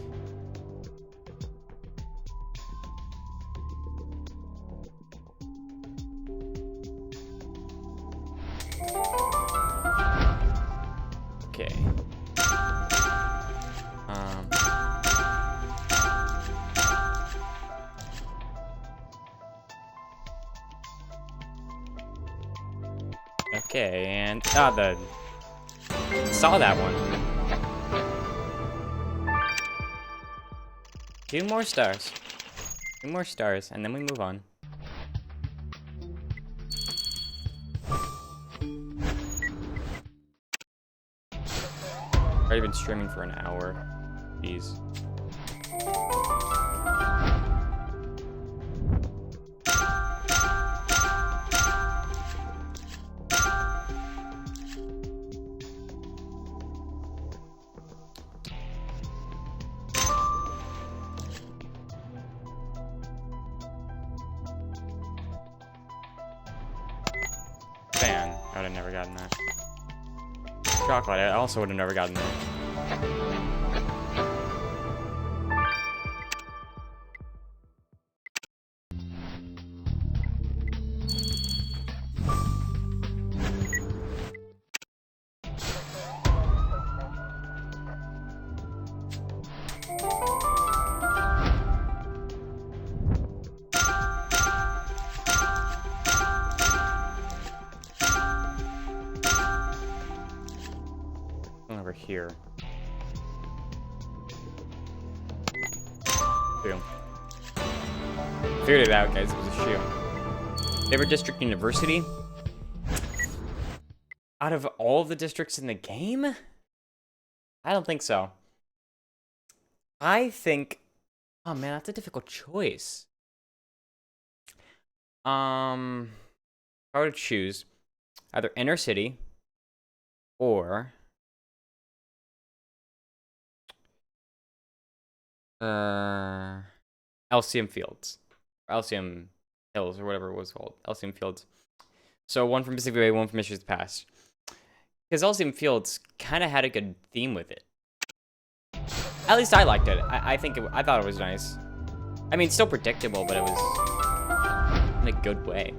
Okay. Okay, and saw that one. 2 more stars. 2 more stars, and then we move on. Already been streaming for an hour. Jeez. Fan. I would have never gotten that. Chocolate, I also would have never gotten that. Over here. Boom. Figured it out, guys. It was a shoe. Favorite district university? Out of all the districts in the game? I don't think so. I think... Oh, man, that's a difficult choice. If I were to choose either inner city or... Elysium Fields. Or Elysium Hills, or whatever it was called. Elysium Fields. So one from Pacific Bay, one from Mysteries of the Past. Because Elysium Fields kind of had a good theme with it. At least I liked it. I thought it was nice. I mean, still predictable, but it was in a good way.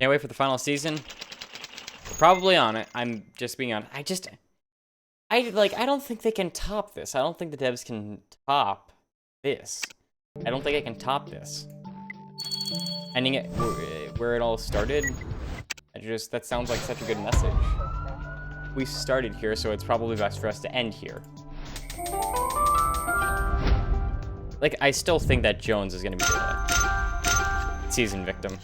Can't wait for the final season. We're probably on it. I'm just being honest. I don't think they can top this. I don't think the devs can top this. I don't think I can top this. Ending it where it all started. That sounds like such a good message. we started here, so it's probably best for us to end here. Like, I still think that Jones is gonna be the season victim.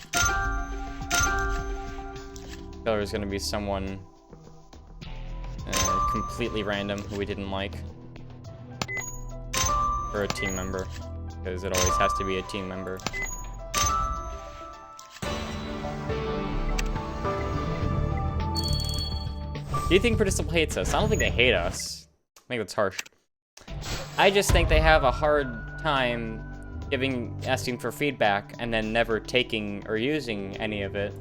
Killer is gonna be someone completely random who we didn't like. Or a team member, because it always has to be a team member. Do you think Participle hates us? I don't think they hate us. I think that's harsh. I just think they have a hard time asking for feedback and then never taking or using any of it.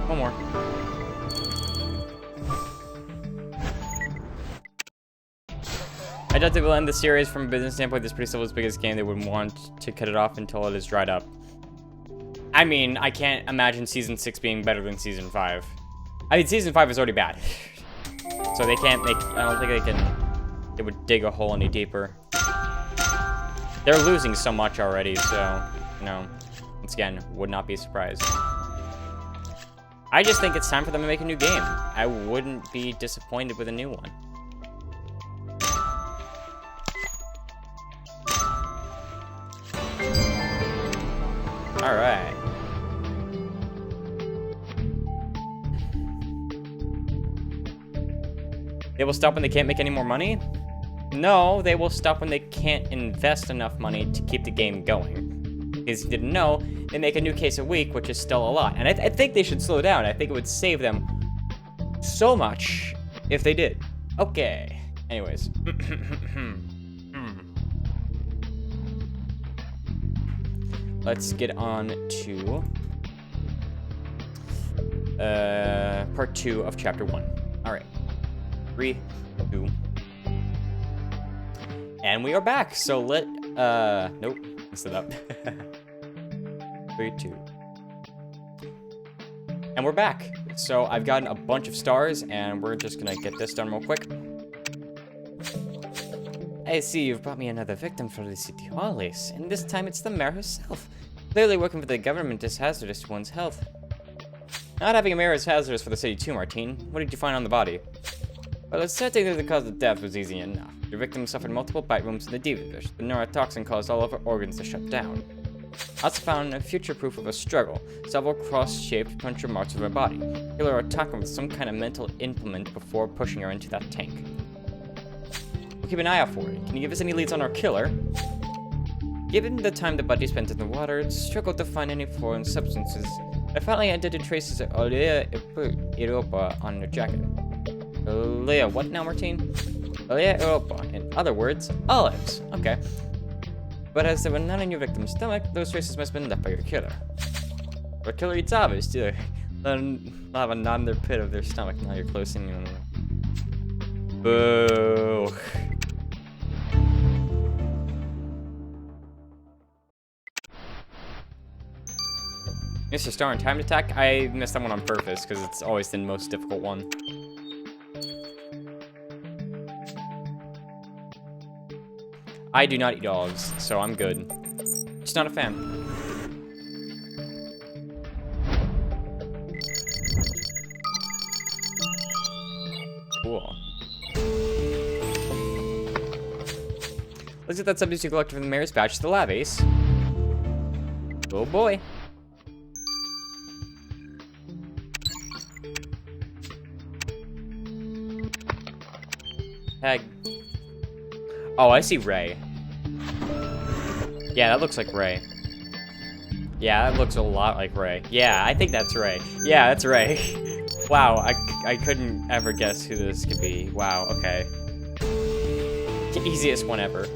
One more. I doubt they will end the series from a business standpoint. This is Participle's biggest game. They would want to cut it off until it is dried up. I mean, I can't imagine Season 6 being better than Season 5. I mean, Season 5 is already bad. So they can't make... I don't think they can... They would dig a hole any deeper. They're losing so much already, so... You know, once again, would not be surprised. I just think it's time for them to make a new game. I wouldn't be disappointed with a new one. Alright. They will stop when they can't make any more money? No, they will stop when they can't invest enough money to keep the game going. Because you didn't know, they make a new case a week, which is still a lot. And I think they should slow down. I think it would save them so much if they did. Okay. Anyways. Let's get on to part 2 of chapter 1. Alright. 3, 2. And we are back. So nope. Messed it up. 3, 2. And we're back. So I've gotten a bunch of stars, and we're just gonna get this done real quick. I see you've brought me another victim for the City Hall race, and this time it's the mayor herself. Clearly working for the government is hazardous to one's health. Not having a mayor is hazardous for the city too, Martine. What did you find on the body? Well, it's certain that the cause of death was easy enough. Your victim suffered multiple bite wounds in the Diva. The neurotoxin caused all of her organs to shut down. Also found a future proof of a struggle, several cross-shaped puncture marks of her body. Killer attacked her with some kind of mental implement before pushing her into that tank. We'll keep an eye out for it. Can you give us any leads on our killer? Given the time the body spent in the water, it struggled to find any foreign substances. I finally identified traces of Olea Europa on her jacket. Olea what now, Martine? Olea Europa. In other words, olives. Okay. But as they were not in your victim's stomach, those traces must have been left by your killer. Or killer eats olives, too. They'll have a knot in their pit of their stomach. Now you're close in. Boo. Mr. Star and Time Attack? I missed that one on purpose, because it's always the most difficult one. I do not eat olives, so I'm good. Just not a fan. Cool. Let's get that subject you collected from the mayor's badge to the lab, Ace. Oh boy. Tag. Oh, I see Ray. Yeah, that looks like Ray. Yeah, that looks a lot like Ray. Yeah, I think that's Ray. Yeah, that's Ray. Wow, I couldn't ever guess who this could be. Wow, okay. The easiest one ever.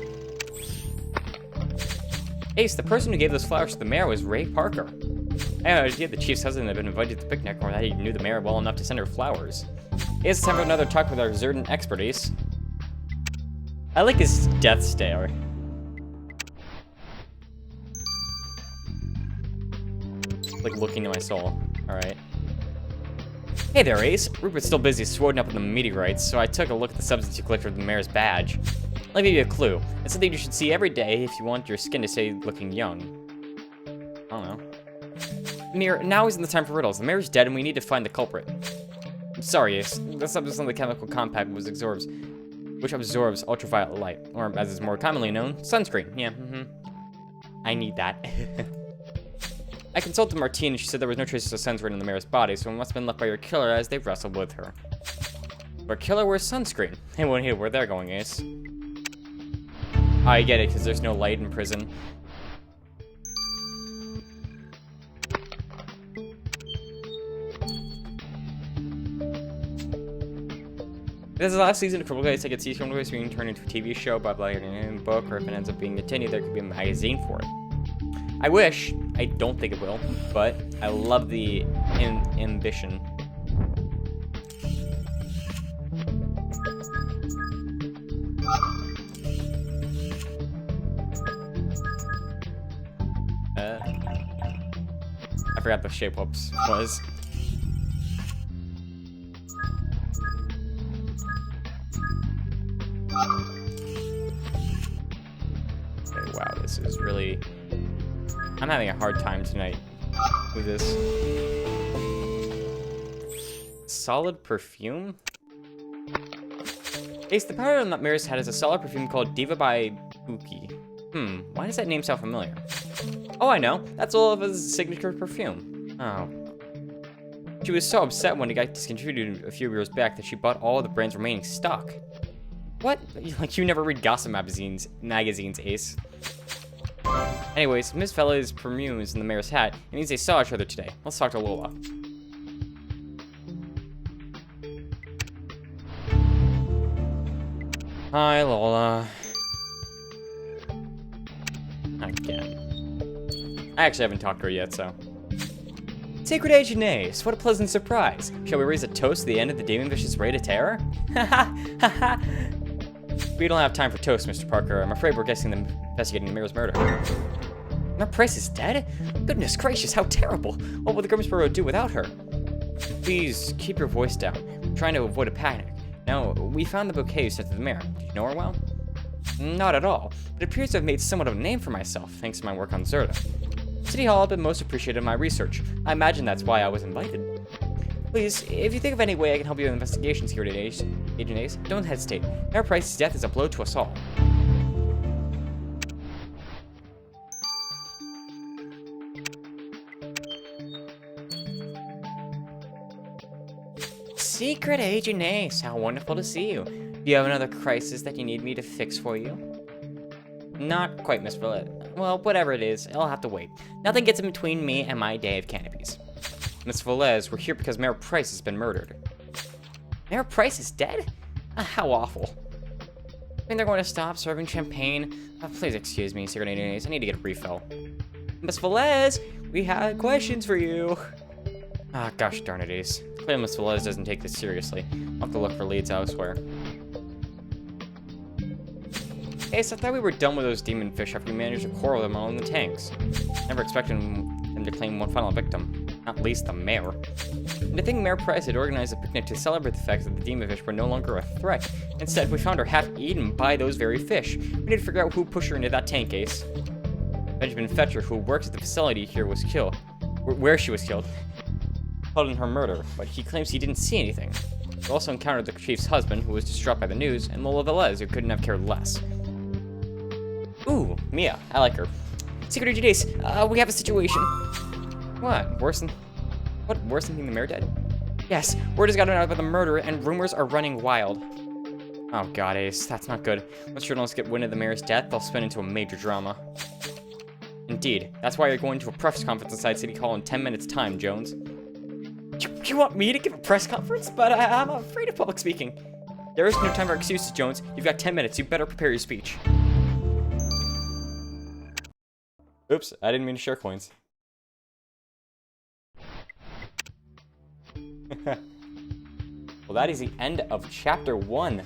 Ace, the person who gave those flowers to the mayor was Ray Parker. I had no idea the chief's husband had been invited to the picnic, or that he knew the mayor well enough to send her flowers. It's time for another talk with our Zerdan expert, Ace. I like his death stare. like, looking to my soul. Alright. Hey there, Ace. Rupert's still busy sorting up on the meteorites, so I took a look at the substance you collected with the mayor's badge. I'll give you a clue. It's something you should see every day if you want your skin to stay looking young. I don't know. Mayor, now isn't the time for riddles. The mayor's dead and we need to find the culprit. I'm sorry, Ace. The substance on the chemical compound which absorbs ultraviolet light, or as is more commonly known, sunscreen. Yeah, I need that. I consulted Martine and she said there was no traces of sunscreen in the mayor's body, so it must have been left by your killer as they wrestled with her. But killer wears sunscreen. They won't hit where they're going, Ace. I get it, because there's no light in prison. This is the last season of Cripple Guys. I could see some ways being turned into a TV show, but like a book, or if it ends up being continued, there could be a magazine for it. I wish. I don't think it will, but I love the ambition. I forgot the shape whoops was. Okay, wow, this is really... I'm having a hard time tonight with this. Solid perfume? Ace, the powder on that mirror's head is a solid perfume called Diva by Buki. Why does that name sound familiar? Oh, I know. That's Oliva's signature perfume. Oh. She was so upset when it got discontinued a few years back that she bought all of the brand's remaining stock. What? Like, you never read gossip magazines, Ace. Anyways, Miss Fella's perfume is in the mayor's hat. It means they saw each other today. Let's talk to Lola. Hi, Lola. Again. I actually haven't talked to her yet, so. Sacred Agent Ace, what a pleasant surprise. Shall we raise a toast to the end of the Demon Vicious Raid of Terror? We don't have time for toast, Mr. Parker. I'm afraid we're investigating the mayor's murder. Mayor Price is dead? Goodness gracious, how terrible. What will the Grimsboro do without her? Please, keep your voice down. I'm trying to avoid a panic. Now, we found the bouquet you sent to the mayor. Did you know her well? Not at all. It appears to have made somewhat of a name for myself, thanks to my work on Zerda. City Hall have been most appreciative of my research. I imagine that's why I was invited. Please, if you think of any way I can help you with investigations here at Agent Ace, don't hesitate. Mayor Price's death is a blow to us all. Secret Agent Ace, how wonderful to see you. Do you have another crisis that you need me to fix for you? Not quite, Miss Villette. Well, whatever it is, it'll have to wait. Nothing gets in between me and my day of canopies. Miss Velez, we're here because Mayor Price has been murdered. Mayor Price is dead? How awful. I mean, they're going to stop serving champagne. Please excuse me, Secret Agent Ace. I need to get a refill. Miss Velez, we had questions for you. Gosh darn it, Ace. Clearly Miss Velez doesn't take this seriously. I'll have to look for leads elsewhere. Ace, I thought we were done with those demon fish after we managed to coral them all in the tanks. Never expected them to claim one final victim. Not least the mayor. And I think Mayor Price had organized a picnic to celebrate the fact that the demon fish were no longer a threat. Instead, we found her half eaten by those very fish. We need to figure out who pushed her into that tank, Ace. Benjamin Fetcher, who works at the facility here, was killed. Where she was killed. Called in her murder, but he claims he didn't see anything. We also encountered the chief's husband, who was distraught by the news, and Lola Velez, who couldn't have cared less. Ooh, Mia. I like her. Secret Agent Ace, we have a situation. What? Worse than being the mayor dead? Yes, word has gotten out about the murder, and rumors are running wild. Oh god, Ace, that's not good. Once journalists get wind of the mayor's death, they'll spin into a major drama. Indeed. That's why you're going to a press conference inside City Hall in 10 minutes' time, Jones. You want me to give a press conference? But I'm afraid of public speaking. There is no time for excuses, Jones. You've got 10 minutes. You better prepare your speech. Oops, I didn't mean to share coins. Well, that is the end of Chapter 1. It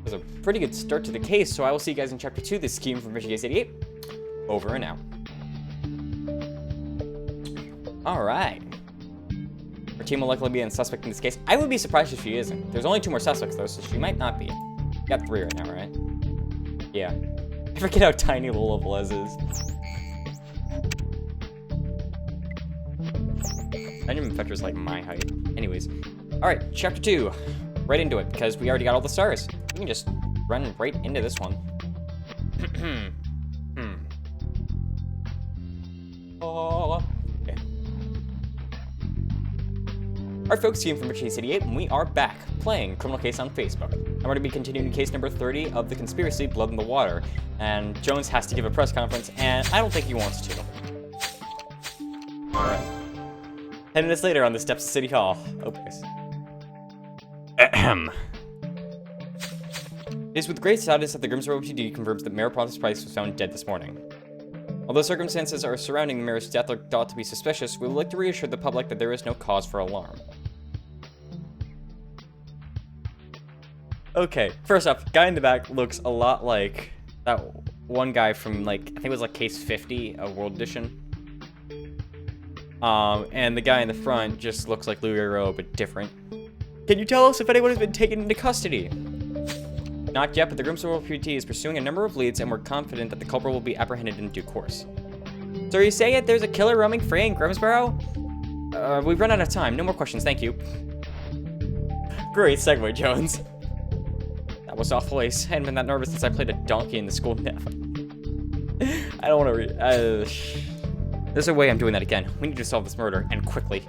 was a pretty good start to the case, so I will see you guys in Chapter 2. This scheme from Michigan 88. Over and out. Alright. Her team will likely be a suspect in this case. I would be surprised if she isn't. There's only 2 more suspects, though, so she might not be. You got 3 right now, right? Yeah. I forget how tiny Lola Velez is. Benjamin Fetcher's like my height. Anyways. Alright, chapter 2. Right into it, because we already got all the stars. We can just run right into this one. Oh, okay. Alright folks, Ian from Chase 88, and we are back playing Criminal Case on Facebook. I'm going to be continuing case number 30 of the conspiracy Blood in the Water. And Jones has to give a press conference, and I don't think he wants to. Alright. 10 minutes later on the steps of City Hall. Oh, please. Ahem. It is with great sadness that the Grimsboro PD confirms that Mayor Pontus Price was found dead this morning. Although circumstances are surrounding the mayor's death are thought to be suspicious, we would like to reassure the public that there is no cause for alarm. Okay, first off, guy in the back looks a lot like that one guy from, like, I think it was like Case 50 of World Edition. And the guy in the front just looks like Louis Hero, but different. Can you tell us if anyone has been taken into custody? Not yet, but the Grimsboro PT is pursuing a number of leads, and we're confident that the culprit will be apprehended in due course. So are you saying that there's a killer roaming free in Grimsboro? We've run out of time. No more questions, thank you. Great segue, Jones. That was awful, Ace. I hadn't been that nervous since I played a donkey in the school nap. I don't want to There's a way I'm doing that again. We need to solve this murder, and quickly.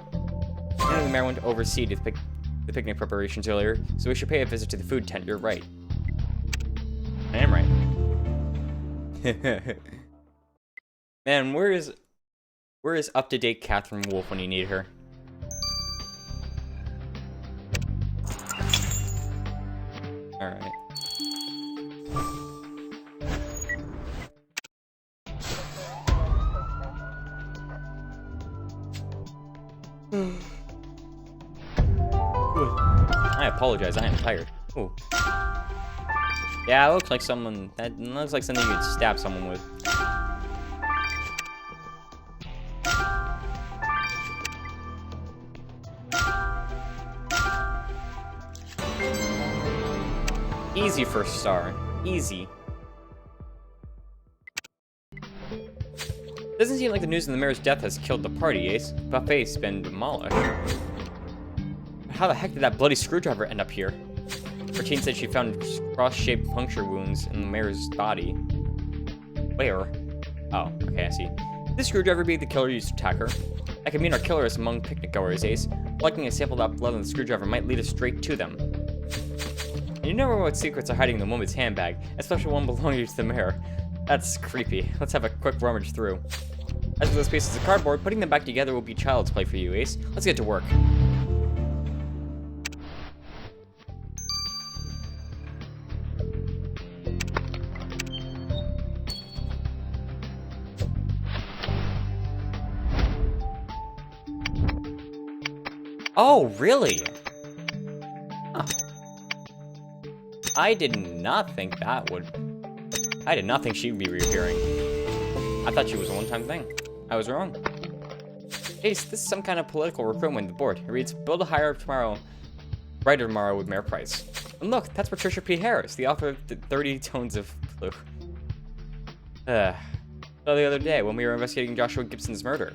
I know the mayor went to oversee the picnic preparations earlier, so we should pay a visit to the food tent. You're right. I am right. Man, where is up-to-date Catherine Wolf when you need her? Alright. I apologize, I am tired. Ooh. Yeah, it looks like something you could stab someone with. Easy first star. Easy. Doesn't seem like the news of the mayor's death has killed the party, Ace. Buffet's been demolished. How the heck did that bloody screwdriver end up here? Bertine said she found cross-shaped puncture wounds in the mayor's body. Where? Oh, okay, I see. Could this screwdriver be the killer used to attack her? That could mean our killer is among picnic goers, Ace. Collecting a sample of that blood on the screwdriver might lead us straight to them. And you never know what secrets are hiding in the woman's handbag, especially one belonging to the mayor. That's creepy. Let's have a quick rummage through. As for those pieces of cardboard, putting them back together will be child's play for you, Ace. Let's get to work. Oh, really? Huh. I did not think she'd be reappearing. I thought she was a one-time thing. I was wrong. Ace, this is some kind of political recruitment the board. It reads, build a higher tomorrow, brighter tomorrow with Mayor Price. And look, that's Patricia P. Harris, the author of the 30 Tones of Blue. So the other day, when we were investigating Joshua Gibson's murder.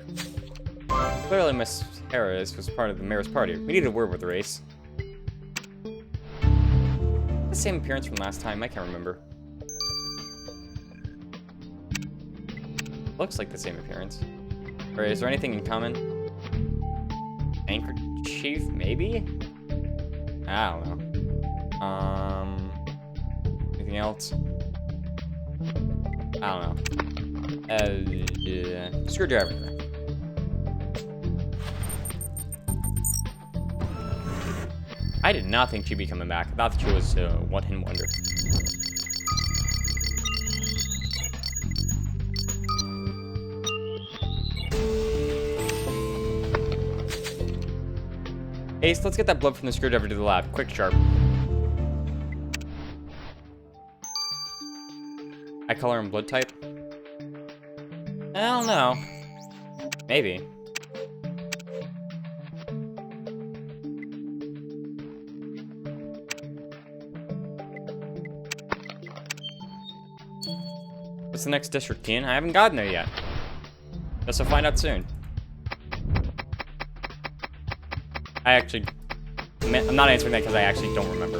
Clearly, Miss Harris was part of the mayor's party. We needed a word with her, Ace. The same appearance from last time, I can't remember. Looks like the same appearance. Or is there anything in common? Anchor chief, maybe? I don't know. Anything else? I don't know. Screwdriver. I did not think she'd be coming back. I thought she was a one-hit wonder. Ace, let's get that blood from the screwdriver to the lab. Quick, sharp. Eye color and blood type? I don't know. Maybe. the next district, Teen? I haven't gotten there yet. Guess I'll find out soon. I'm not answering that because I actually don't remember.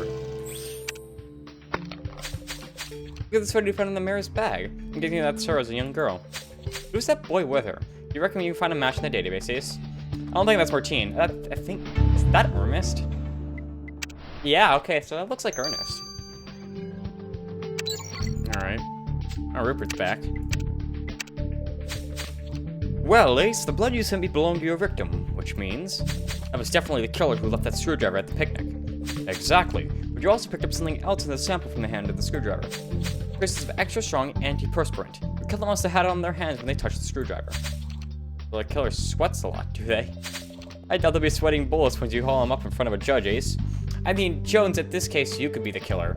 Look at this photo you found in the mayor's bag. I'm guessing that's her as a young girl. Who's that boy with her? Do you reckon you can find a match in the database, Ace? I don't think that's Martine. I think... Is that Ernest? Yeah, okay, so that looks like Ernest. Alright. Oh, Rupert's back. Well, Ace, the blood you sent me belonged to your victim, which means... that was definitely the killer who left that screwdriver at the picnic. Exactly. But you also picked up something else in the sample from the hand of the screwdriver. Traces of extra strong antiperspirant. The killer must have had it on their hands when they touched the screwdriver. Well, the killer sweats a lot, do they? I doubt they'll be sweating bullets when you haul him up in front of a judge, Ace. I mean, Jones, at this case, you could be the killer.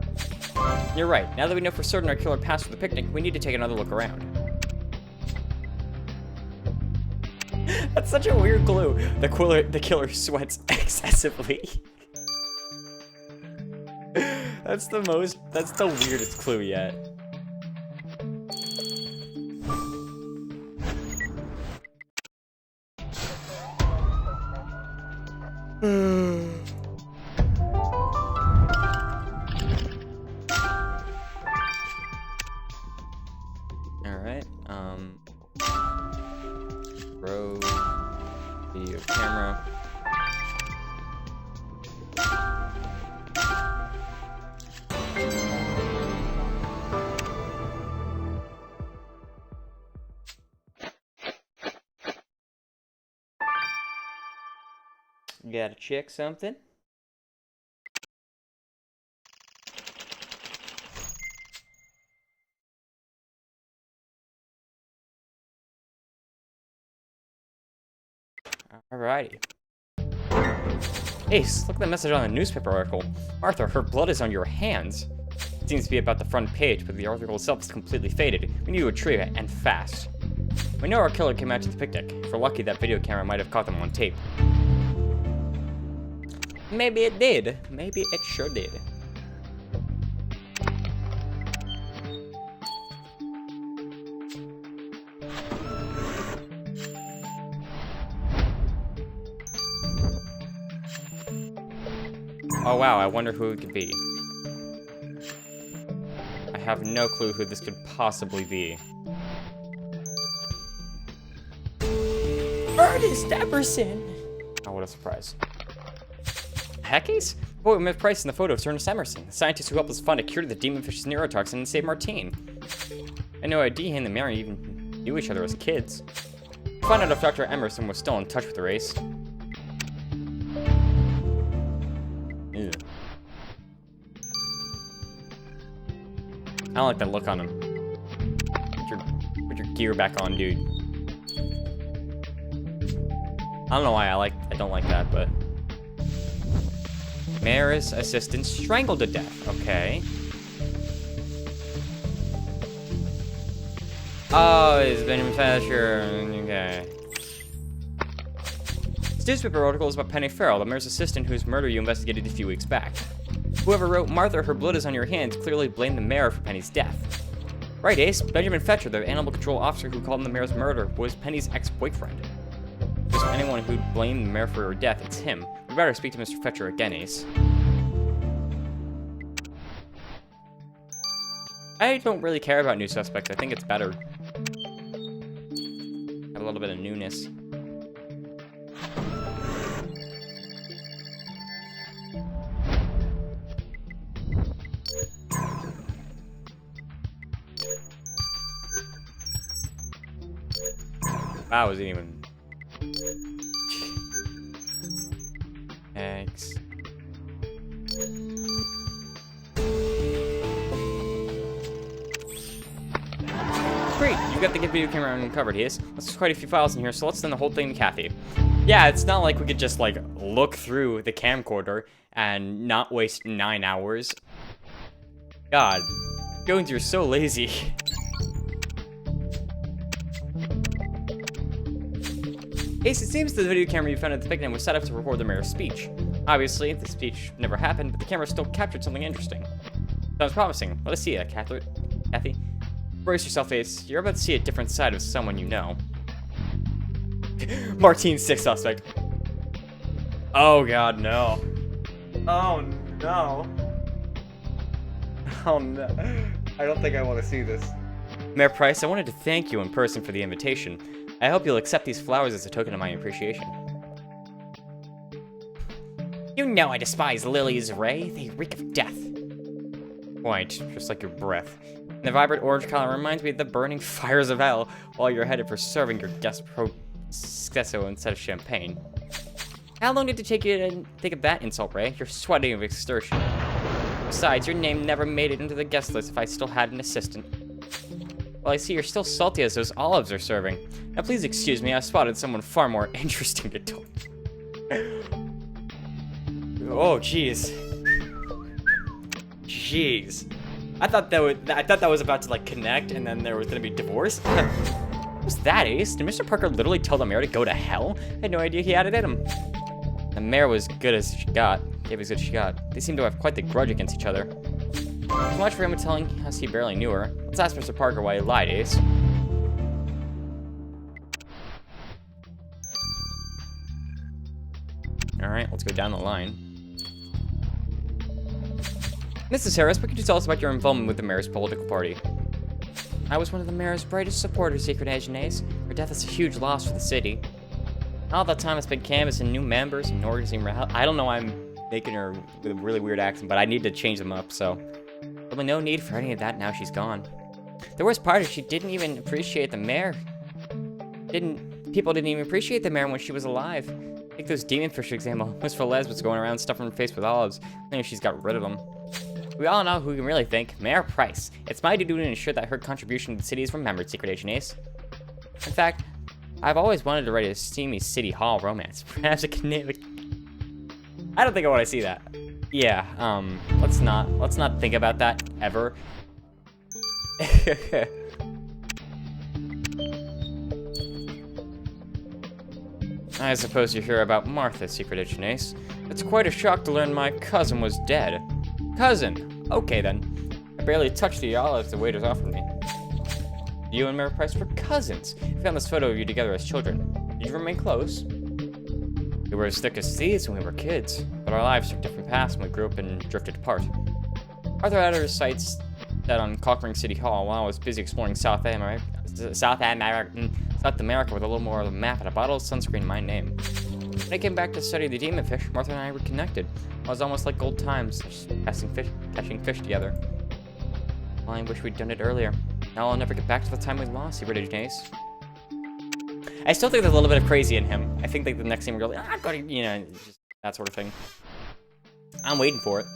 You're right. Now that we know for certain our killer passed for the picnic, we need to take another look around. That's such a weird clue. The killer sweats excessively. That's the weirdest clue yet. Alright, row, video camera. Gotta check something. Alrighty. Ace, look at the message on the newspaper article. Martha, her blood is on your hands. It seems to be about the front page, but the article itself is completely faded. We need to retrieve it, and fast. We know our killer came out to the picnic. If we're lucky, that video camera might have caught them on tape. Maybe it did. Maybe it sure did. Oh wow, I wonder who it could be. I have no clue who this could possibly be. Ernest Emerson! Oh, what a surprise. Heck, Ace? The boy we met Price in the photo is Ernest Emerson, the scientist who helped us find a cure to the demonfish's neurotoxin and save Martine. I had no idea he and the Mary even knew each other as kids. Find out if Dr. Emerson was still in touch with the race. Ew. I don't like that look on him. Put your gear back on, dude. I don't know why I don't like that, but... Mayor's assistant strangled to death. Okay. Oh, it's been Thatcher. Okay. This newspaper article is about Penny Farrell, the mayor's assistant whose murder you investigated a few weeks back. Whoever wrote Martha, her blood is on your hands clearly blamed the mayor for Penny's death. Right, Ace. Benjamin Fetcher, the animal control officer who called in the mayor's murder, was Penny's ex-boyfriend. If there's anyone who'd blame the mayor for her death, it's him. We better speak to Mr. Fetcher again, Ace. I don't really care about new suspects. I think it's better. Have a little bit of newness. That wasn't even... X. Great, you've got the video camera uncovered, Ace. There's quite a few files in here, so let's send the whole thing to Kathy. Yeah, it's not like we could just, like, look through the camcorder and not waste 9 hours. God, Jones, you're so lazy. Ace, it seems the video camera you found at the picnic was set up to record the mayor's speech. Obviously, the speech never happened, but the camera still captured something interesting. Sounds promising. Let us see it, Kathy. Brace yourself, Ace. You're about to see a different side of someone you know. Martine's sixth suspect. Oh god, no. Oh no. Oh no. I don't think I want to see this. Mayor Price, I wanted to thank you in person for the invitation. I hope you'll accept these flowers as a token of my appreciation. You know I despise lilies, Ray. They reek of death. Quite, just like your breath. The vibrant orange color reminds me of the burning fires of hell while you're headed for serving your guest prosecco instead of champagne. How long did it take you to think of that insult, Ray? You're sweating of extortion. Besides, your name never made it into the guest list if I still had an assistant. Well, I see you're still salty as those olives are serving. Now please excuse me, I spotted someone far more interesting to talk. Oh, jeez. Jeez. I thought that was about to like connect and then there was gonna be divorce. What was that, Ace? Did Mr. Parker literally tell the mayor to go to hell? I had no idea he had it in him. The mayor was good as she got. Gave as good as she got. They seem to have quite the grudge against each other. Too much for him telling us he barely knew her. Let's ask Mr. Parker why he lied, Ace. Alright, let's go down the line. Mrs. Harris, what could you tell us about your involvement with the mayor's political party? I was one of the mayor's brightest supporters, Secret Agent Ace. Her death is a huge loss for the city. All that time I spent canvassing new members and organizing. I don't know why I'm making her with a really weird accent, but I need to change them up, so. Probably no need for any of that now she's gone. The worst part is she didn't even appreciate the mayor. People didn't even appreciate the mayor when she was alive. Take those demon fish, for example. Miss Velez was going around stuffing her face with olives. I think she's got rid of them. We all know who we can really thank. Mayor Price. It's my duty to ensure that her contribution to the city is remembered, Secret Agent Ace. In fact, I've always wanted to write a steamy city hall romance. Perhaps it can name it. I don't think I want to see that. Yeah, let's not think about that ever. I suppose you hear about Martha, Secret Agent Ace. It's quite a shock to learn my cousin was dead. Cousin? Okay then. I barely touched the olives the waiters offered me. You and Mayor Price were cousins. We found this photo of you together as children. Did you remain close? We were as thick as thieves when we were kids, but our lives took different paths when we grew up and drifted apart. Arthur had her sights set on conquering City Hall while I was busy exploring South America with a little more of a map and a bottle of sunscreen in my name. When I came back to study the demon fish, Martha and I reconnected. It was almost like old times, just catching fish together. Well, I wish we'd done it earlier. Now I'll never get back to the time we lost, Secret Agent Ace. I still think there's a little bit of crazy in him. I think like the next scene we're like, I'm going to, you know, just that sort of thing. I'm waiting for it.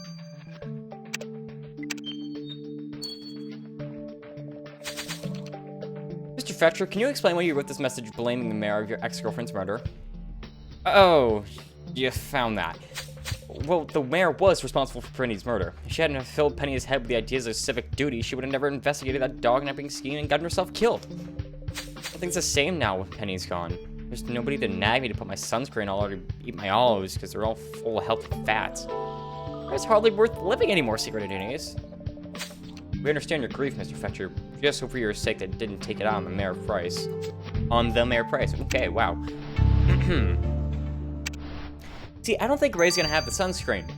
Mr. Fetcher, can you explain why you wrote this message blaming the mayor of your ex-girlfriend's murder? Oh, you found that. Well, the mayor was responsible for Penny's murder. If she hadn't have filled Penny's head with the ideas of civic duty, she would have never investigated that dog-napping scheme and gotten herself killed. Everything's the same now with Penny's gone. There's nobody to nag me to put my sunscreen all over to eat my olives because they're all full of healthy fats. It's hardly worth living anymore, Secret Agent Ace. We understand your grief, Mr. Fetcher. Just hope for your sake that it didn't take it out on the Mayor Price. On the Mayor Price. Okay, wow. See, I don't think Ray's gonna have the sunscreen.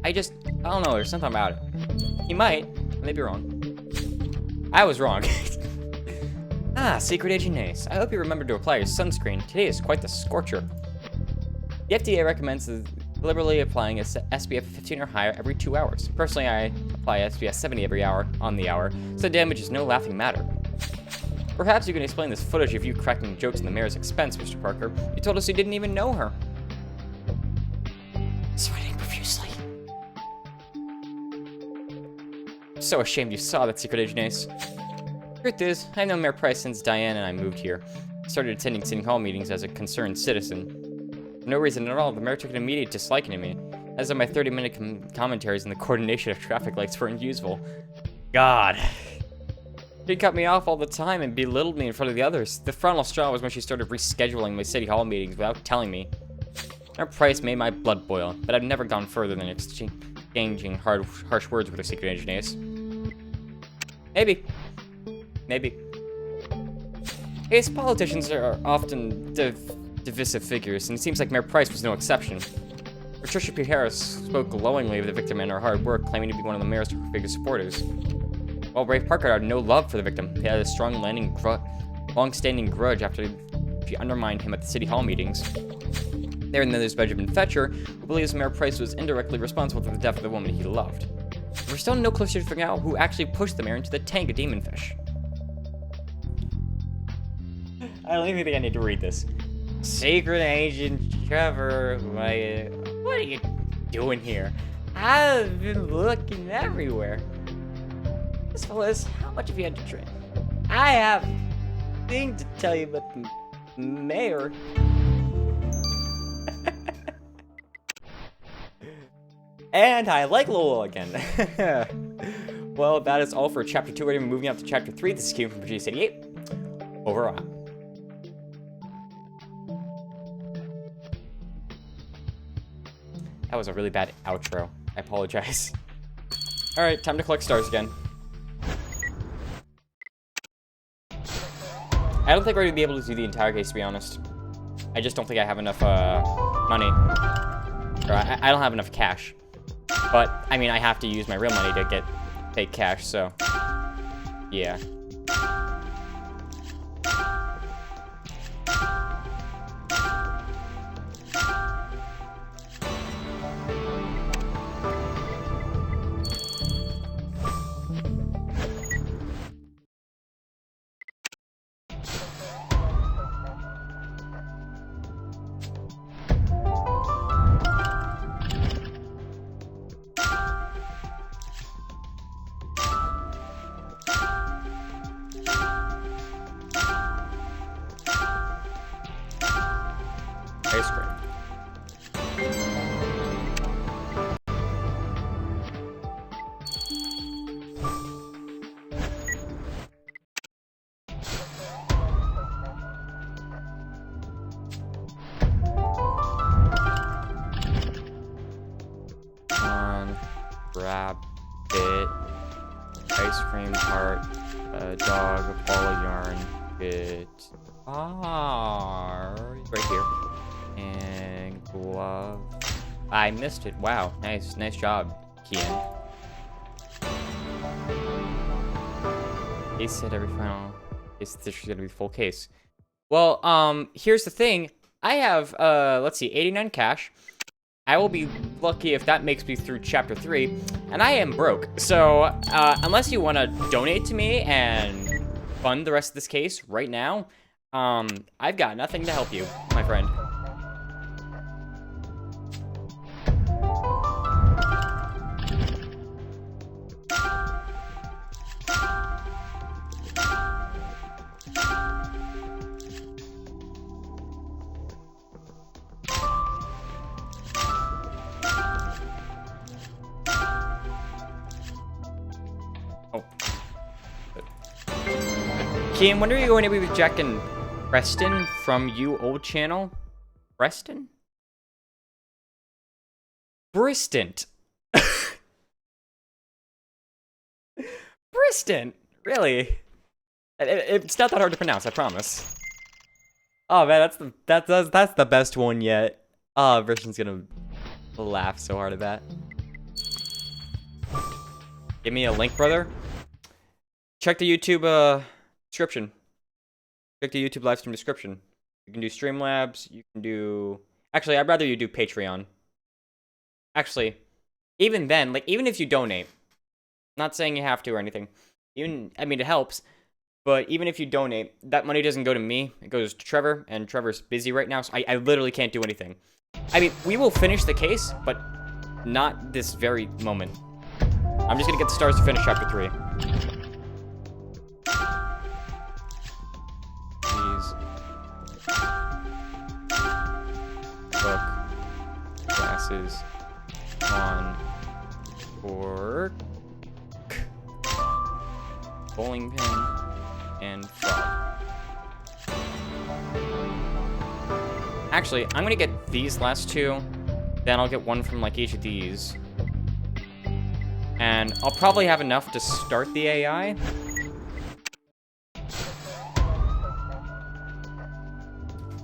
I don't know, there's something about it. He might. I may be wrong. I was wrong. Secret Agent Ace. I hope you remembered to apply your sunscreen. Today is quite the scorcher. The FDA recommends deliberately applying a SPF 15 or higher every 2 hours. Personally, I apply SPF 70 every hour, on the hour, so damage is no laughing matter. Perhaps you can explain this footage of you cracking jokes in the mayor's expense, Mr. Parker. You told us you didn't even know her. Sweating profusely. I'm so ashamed you saw that, Secret Agent Ace. Truth is, I've known Mayor Price since Diane and I moved here. I started attending City Hall meetings as a concerned citizen. For no reason at all, the mayor took an immediate disliking to me, as though my 30-minute commentaries and the coordination of traffic lights were unusable. God. She cut me off all the time and belittled me in front of the others. The final straw was when she started rescheduling my City Hall meetings without telling me. Mayor Price made my blood boil, but I've never gone further than exchanging harsh words with her, Secret Agent Ace. Maybe. Maybe. Ace politicians are often divisive figures, and it seems like Mayor Price was no exception. Patricia P. Harris spoke glowingly of the victim and her hard work, claiming to be one of the mayor's biggest supporters. While Ray Parker had no love for the victim, he had a strong long-standing grudge after she undermined him at the city hall meetings. There and then there's Benjamin Fetcher, who believes Mayor Price was indirectly responsible for the death of the woman he loved. We're still no closer to figuring out who actually pushed the mayor into the tank of demon fish. I don't even think I need to read this. Secret Agent Trevor, what are you doing here? I've been looking everywhere. As far as how much have you had to drink? I have a thing to tell you about the mayor. And I like Lowell again. Well, that is all for Chapter 2. We're moving up to Chapter 3. This is Kevin from Produce88. Over out. That was a really bad outro. I apologize. Alright, time to collect stars again. I don't think we're going to be able to do the entire case, to be honest. I just don't think I have enough money. Or I don't have enough cash. But, I mean, I have to use my real money to get fake cash, so... yeah. Ice cream. Rabbit, ice cream heart, a dog, a ball of yarn, bit, right here. And glove. I missed it. Wow. Nice job, Kian. He said every final case this is gonna be full case. Well, here's the thing. I have let's see, 89 cash. I will be lucky if that makes me through Chapter 3, and I am broke. So, unless you want to donate to me and fund the rest of this case right now, I've got nothing to help you, my friend. Kian, when are you going to be with Jack and Preston from You Old Channel? Preston? Bristant. Bristant? Really? It's not that hard to pronounce, I promise. Oh man, that's the best one yet. Oh, Bristan's gonna laugh so hard at that. Give me a link, brother. Check the YouTube description. Check the YouTube livestream description. You can do Streamlabs. You can do... Actually, I'd rather you do Patreon. Actually, even then, like, even if you donate, not saying you have to or anything. Even, I mean, it helps. But even if you donate, that money doesn't go to me. It goes to Trevor, and Trevor's busy right now, so I literally can't do anything. I mean, we will finish the case, but not this very moment. I'm just gonna get the stars to finish Chapter 3. Book, glasses, on, fork, bowling pin, and frog. Actually, I'm gonna get these last two, then I'll get one from like each of these. And I'll probably have enough to start the AI.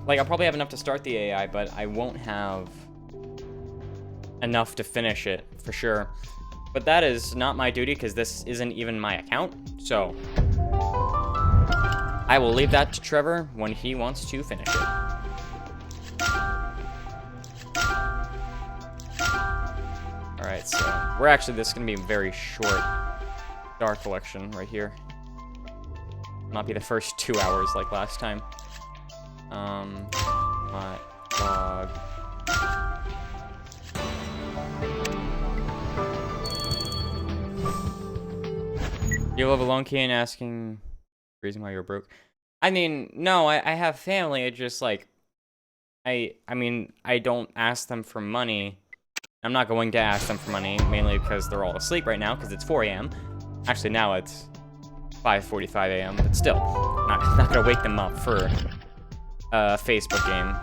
Like, I'll probably have enough to start the AI, but I won't have enough to finish it, for sure. But that is not my duty, because this isn't even my account, so I will leave that to Trevor when he wants to finish it. Alright, so this is going to be a very short Star Collection right here. Not be the first 2 hours like last time. Hot dog. You live alone, Kian, asking the reason why you're broke. I mean, no, I have family. It just like, I mean, I don't ask them for money. I'm not going to ask them for money, mainly because they're all asleep right now, because it's 4 a.m. Actually, now it's 5:45 a.m., but still, not gonna wake them up for a Facebook game.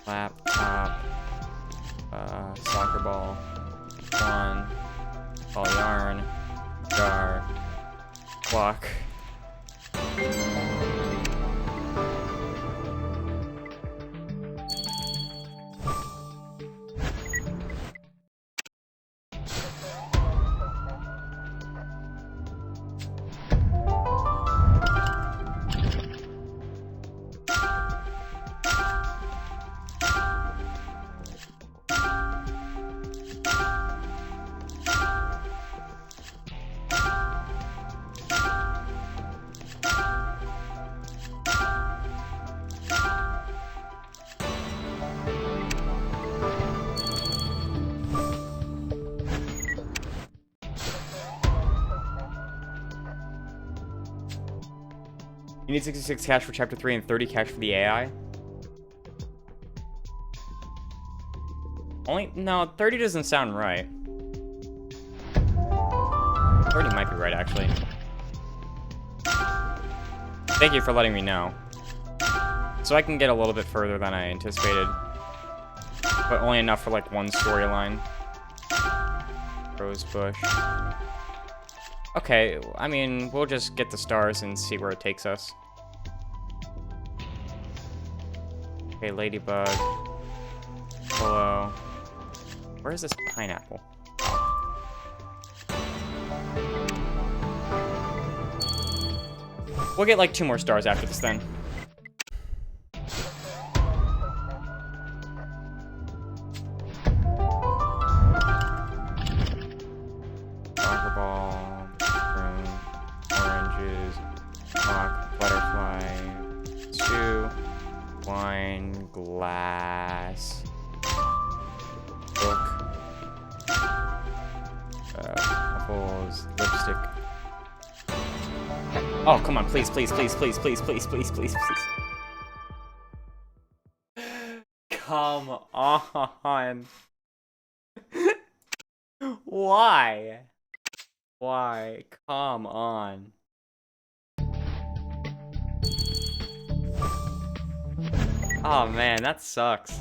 Laptop, soccer ball, one, ball yarn, jar, clock. You need 66 cash for chapter 3 and 30 cash for the AI. No, 30 doesn't sound right. 30 might be right, actually. Thank you for letting me know. So I can get a little bit further than I anticipated. But only enough for like one storyline. Rosebush. Okay, I mean, we'll just get the stars and see where it takes us. Okay, ladybug. Hello. Where is this pineapple? We'll get like 2 more stars after this then. Glass. Book. Waffles. Lipstick. Oh, come on, please, please, please, please, please, please, please, please, please. Come on. Why? Why? Come on. Oh man, that sucks.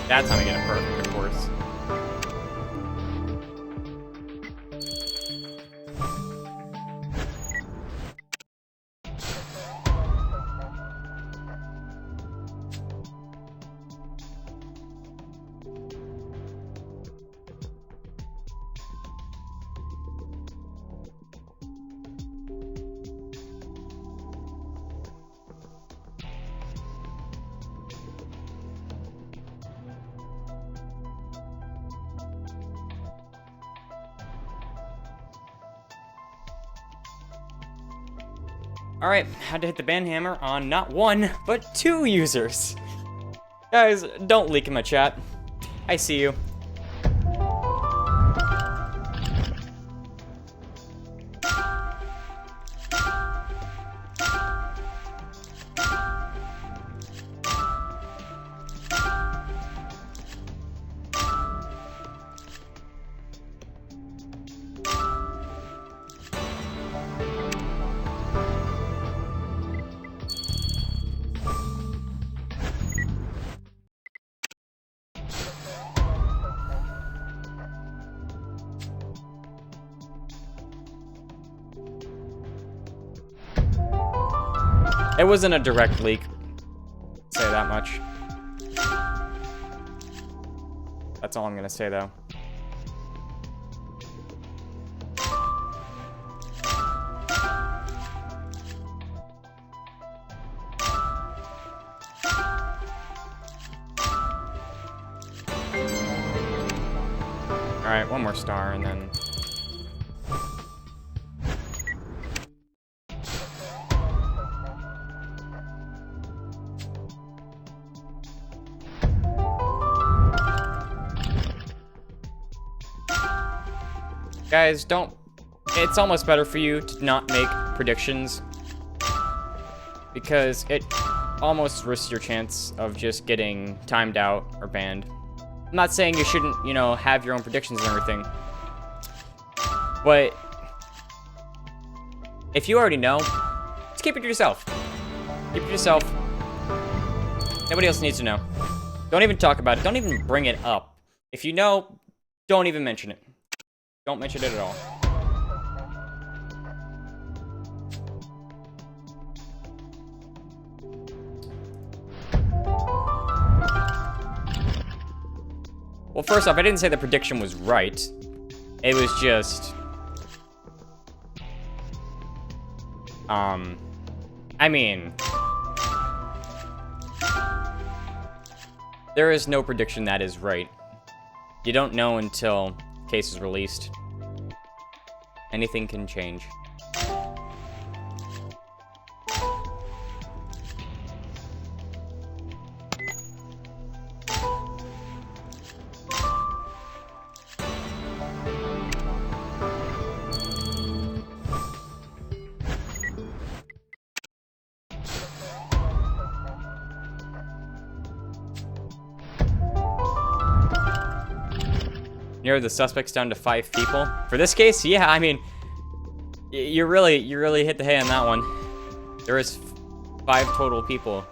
That's how we get it perfect, of course. Alright, had to hit the ban hammer on not 1, but 2 users. Guys, don't leak in my chat. I see you. It wasn't a direct leak. Say that much. That's all I'm gonna say, though. Alright, one more star, and then... Guys, don't... It's almost better for you to not make predictions, because it almost risks your chance of just getting timed out or banned. I'm not saying you shouldn't, you know, have your own predictions and everything, but if you already know, just keep it to yourself. Keep it to yourself. Nobody else needs to know. Don't even talk about it. Don't even bring it up. If you know, don't even mention it. Don't mention it at all. Well, first off, I didn't say the prediction was right. It was just... I mean... There is no prediction that is right. You don't know until case is released. Anything can change. Narrow the suspects down to 5 people. For this case, yeah, I mean, you really hit the hay on that one. There is 5 total people.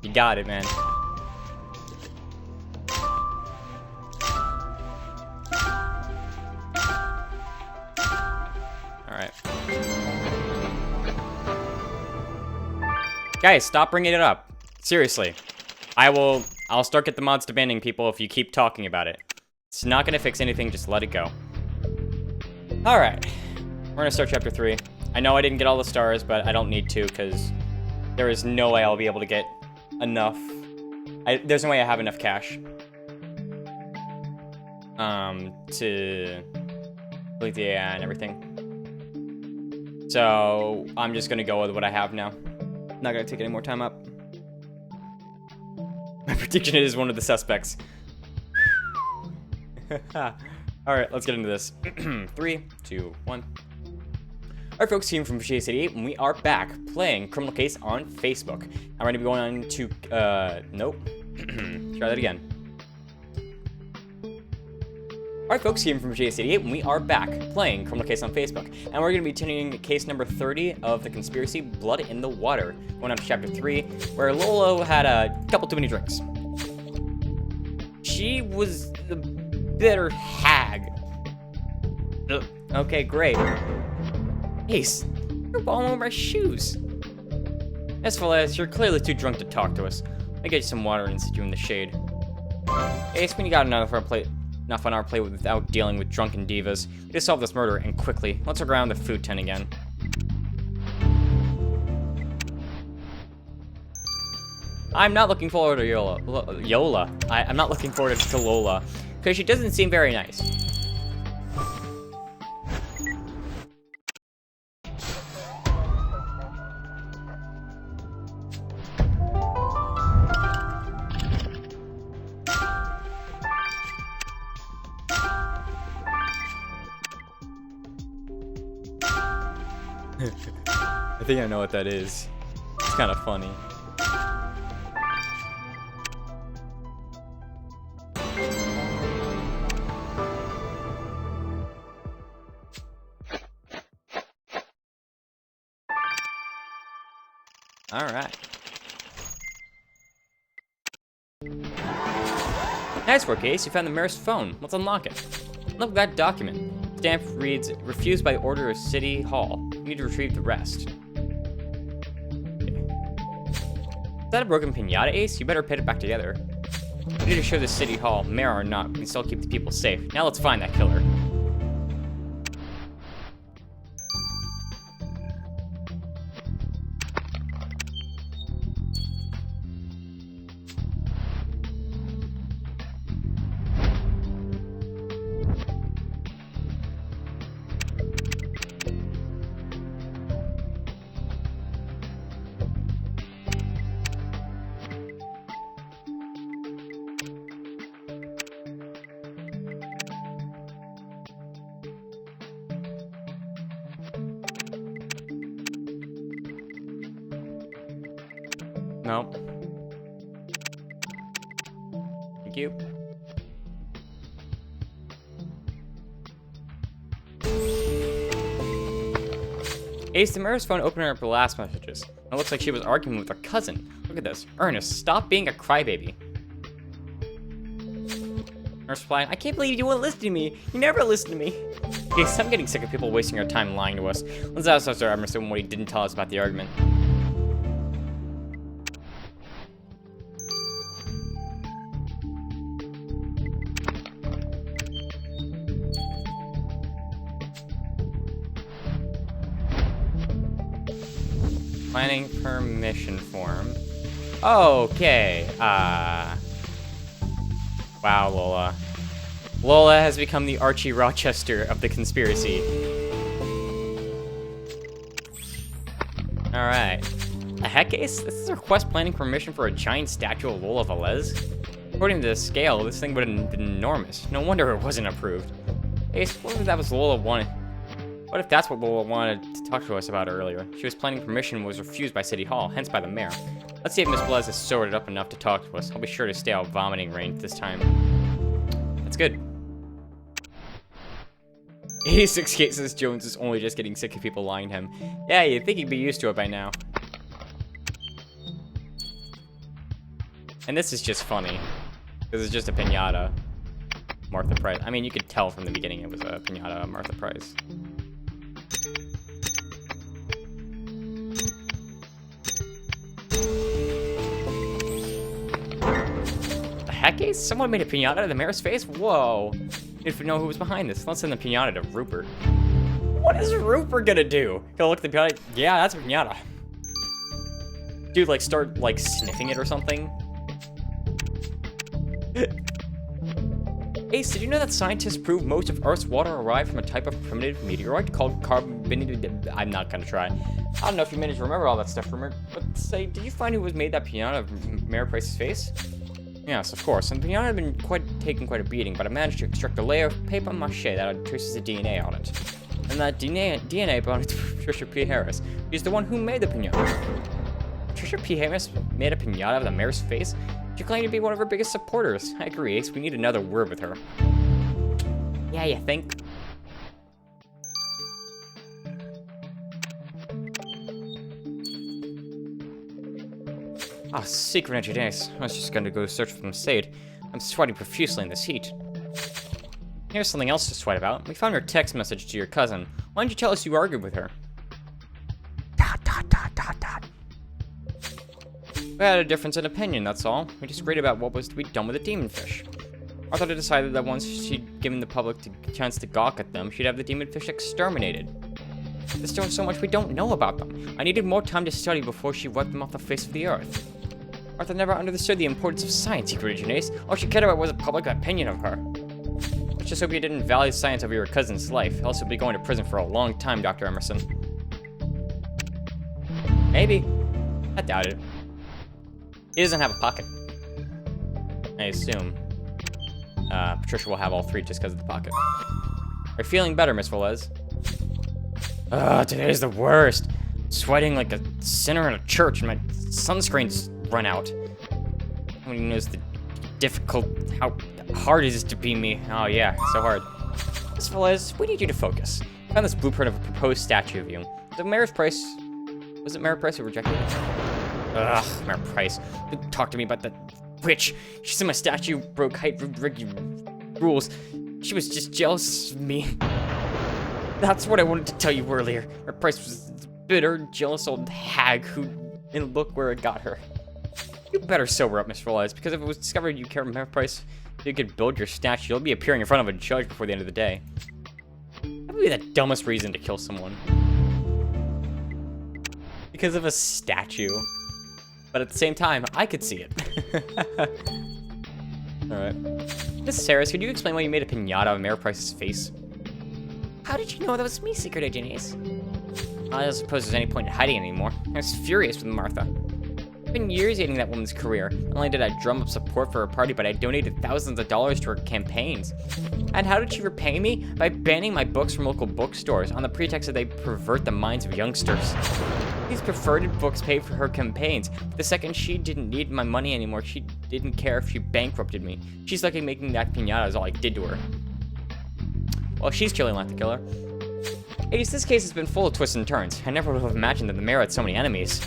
You got it, man. All right. Guys, stop bringing it up. Seriously. I'll start get the mods to banning people if you keep talking about it. It's not gonna fix anything, just let it go. Alright, we're gonna start chapter 3. I know I didn't get all the stars, but I don't need to, because there is no way I'll be able to get enough. There's no way I have enough cash. To delete the AI and everything. So, I'm just gonna go with what I have now. Not gonna take any more time up. My prediction is one of the suspects. Alright, let's get into this. 3, 2, 1. Alright folks, team from GS88, and we are back playing Criminal Case on Facebook. I'm going to be going on to, nope. Try that again. Alright folks, team from GS88, and we are back playing Criminal Case on Facebook. And we're going to be continuing case number 30 of the conspiracy Blood in the Water. Going on to chapter 3, where Lolo had a couple too many drinks. She was the bitter hag. Ugh. Okay, great. Ace, you're balling over my shoes. As for as you're clearly too drunk to talk to us. I'll get you some water and sit you in the shade. Ace, when you got enough on our plate without dealing with drunken divas, we just solve this murder, and quickly. Let's go around the food tent again. I'm not looking forward to Yola. I'm not looking forward to Lola, because she doesn't seem very nice. I think I know what that is. It's kind of funny. Alright. Nice work, Ace. You found the mayor's phone. Let's unlock it. Look at that document. Stamp reads, refused by order of City Hall. You need to retrieve the rest. Okay. Is that a broken pinata, Ace? You better put it back together. We need to show the city hall, mayor or not, we can still keep the people safe. Now let's find that killer. No. Thank you. Ace, the mayor's phone opened up her last messages. It looks like she was arguing with her cousin. Look at this. Ernest, stop being a crybaby. Ernest replied, I can't believe you won't listen to me. You never listen to me. Ace, I'm getting sick of people wasting our time lying to us. Let's ask Mr. Emerson what he didn't tell us about the argument. Planning permission form. Okay, wow, Lola. Lola has become the Archie Rochester of the conspiracy. Alright. The heck, Ace? This is a request planning permission for a giant statue of Lola Velez? According to the scale, this thing would have been enormous. No wonder it wasn't approved. Ace, what if that was Lola wanted? What if that's what Lola wanted to talk to us about earlier? She was planning permission was refused by City Hall, hence by the mayor. Let's see if Miss Velez is sorted up enough to talk to us. I'll be sure to stay out of vomiting range this time. That's good. 86 cases, Jones is only just getting sick of people lying to him. Yeah, you'd think he'd be used to it by now. And this is just funny. Because it's just a pinata. Martha Price. I mean, you could tell from the beginning it was a pinata of Martha Price. The heck, Ace? Someone made a pinata of the mayor's face? Whoa. If we know who was behind this, let's send the pinata to Rupert. What is Rupert gonna do? He'll look at the pinata. Yeah, that's a pinata. Dude, like, start, like, sniffing it or something. Ace, did you know that scientists prove most of Earth's water arrived from a type of primitive meteorite called carbon... I'm not gonna try. I don't know if you managed to remember all that stuff, but say, did you find who was made that pinata of Mayor Price's face? Yes, of course, and the pinata had been taking quite a beating, but I managed to extract a layer of paper mache that had traces of DNA on it. And that DNA belonged to Patricia P. Harris. She's the one who made the pinata. Patricia P. Harris made a pinata of the mayor's face? She claimed to be one of her biggest supporters. I agree, Ace. We need another word with her. Yeah, you think? Ah, secret agent Ace. I was just gonna go search for Miss Sade. I'm sweating profusely in this heat. Here's something else to sweat about. We found your text message to your cousin. Why didn't you tell us you argued with her? ... We had a difference in opinion, that's all. We disagreed about what was to be done with the demon fish. Arthur decided that once she'd given the public a chance to gawk at them, she'd have the demon fish exterminated. There's still so much we don't know about them. I needed more time to study before she wiped them off the face of the earth. Arthur never understood the importance of science, secret agent Ace. All she cared about was the public opinion of her. Let's just hope you didn't value science over your cousin's life, else you'll be going to prison for a long time, Dr. Emerson. Maybe. I doubt it. He doesn't have a pocket. I assume. Patricia will have all three just because of the pocket. Are you feeling better, Miss Velez? Today's the worst. Sweating like a sinner in a church and my sunscreen's run out. Nobody knows how hard it is to be me. Oh yeah, so hard. Miss Velez, we need you to focus. I found this blueprint of a proposed statue of you. The Mayor's Price... Was it Mayor Price who rejected it? Ugh, Mayor Price. Don't talk to me about that witch. She said my statue broke height rules. She was just jealous of me. That's what I wanted to tell you earlier. Mayor Price was a bitter, jealous old hag who... And look where it got her. You better sober up, Mr. Lies, because if it was discovered you care about price, you could build your statue, you'll be appearing in front of a judge before the end of the day. That would be the dumbest reason to kill someone. Because of a statue. But at the same time, I could see it. Alright. Miss Saris, could you explain why you made a pinata of Mayor Price's face? How did you know that was me, Secret Agent Ace? I don't suppose there's any point in hiding anymore. I was furious with Martha. I've been years hating that woman's career. Not only did I drum up support for her party, but I donated thousands of dollars to her campaigns. And how did she repay me? By banning my books from local bookstores on the pretext that they pervert the minds of youngsters. These perverted books paid for her campaigns. But the second she didn't need my money anymore, she didn't care if she bankrupted me. She's lucky making that pinata is all I did to her. Well, she's clearly not the killer. Ace, this case has been full of twists and turns. I never would have imagined that the mayor had so many enemies.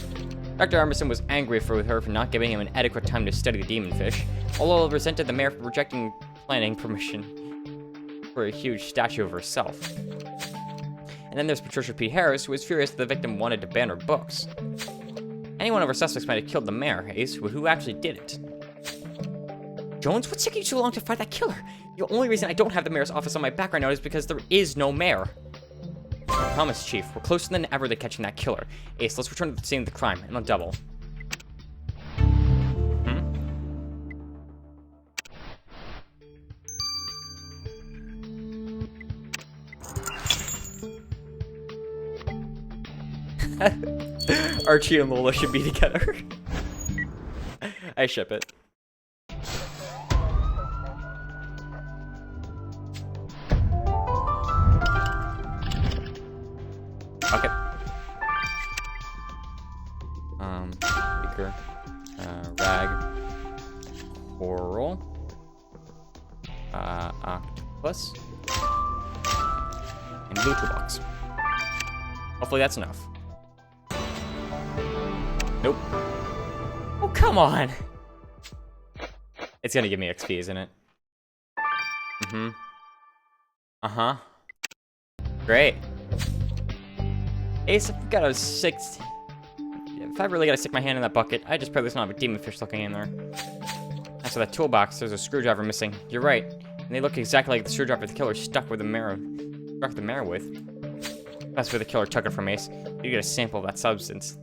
Dr. Emerson was angry with her for not giving him an adequate time to study the demon fish. Although resented the mayor for rejecting planning permission for a huge statue of herself. And then there's Patricia P. Harris, who was furious that the victim wanted to ban her books. Any one of our suspects might have killed the mayor, Ace, but who actually did it? Jones, what's taking you so long to find that killer? The only reason I don't have the mayor's office on my back right now is because there is no mayor. I promise, Chief, we're closer than ever to catching that killer. Ace, let's return to the scene of the crime, and I'll double. Archie and Lola should be together. I ship it. Okay. Speaker. Rag. Coral. Octopus. And blue toolbox. Hopefully that's enough. Nope. Oh, come on! It's gonna give me XP, isn't it? Mm-hmm. Uh-huh. Great. Ace, if I really gotta stick my hand in that bucket, I just pray there's not a demon fish looking in there. As for that toolbox, there's a screwdriver missing. You're right. And they look exactly like the screwdriver the killer struck the mirror with. That's where the killer took it from, Ace. You get a sample of that substance.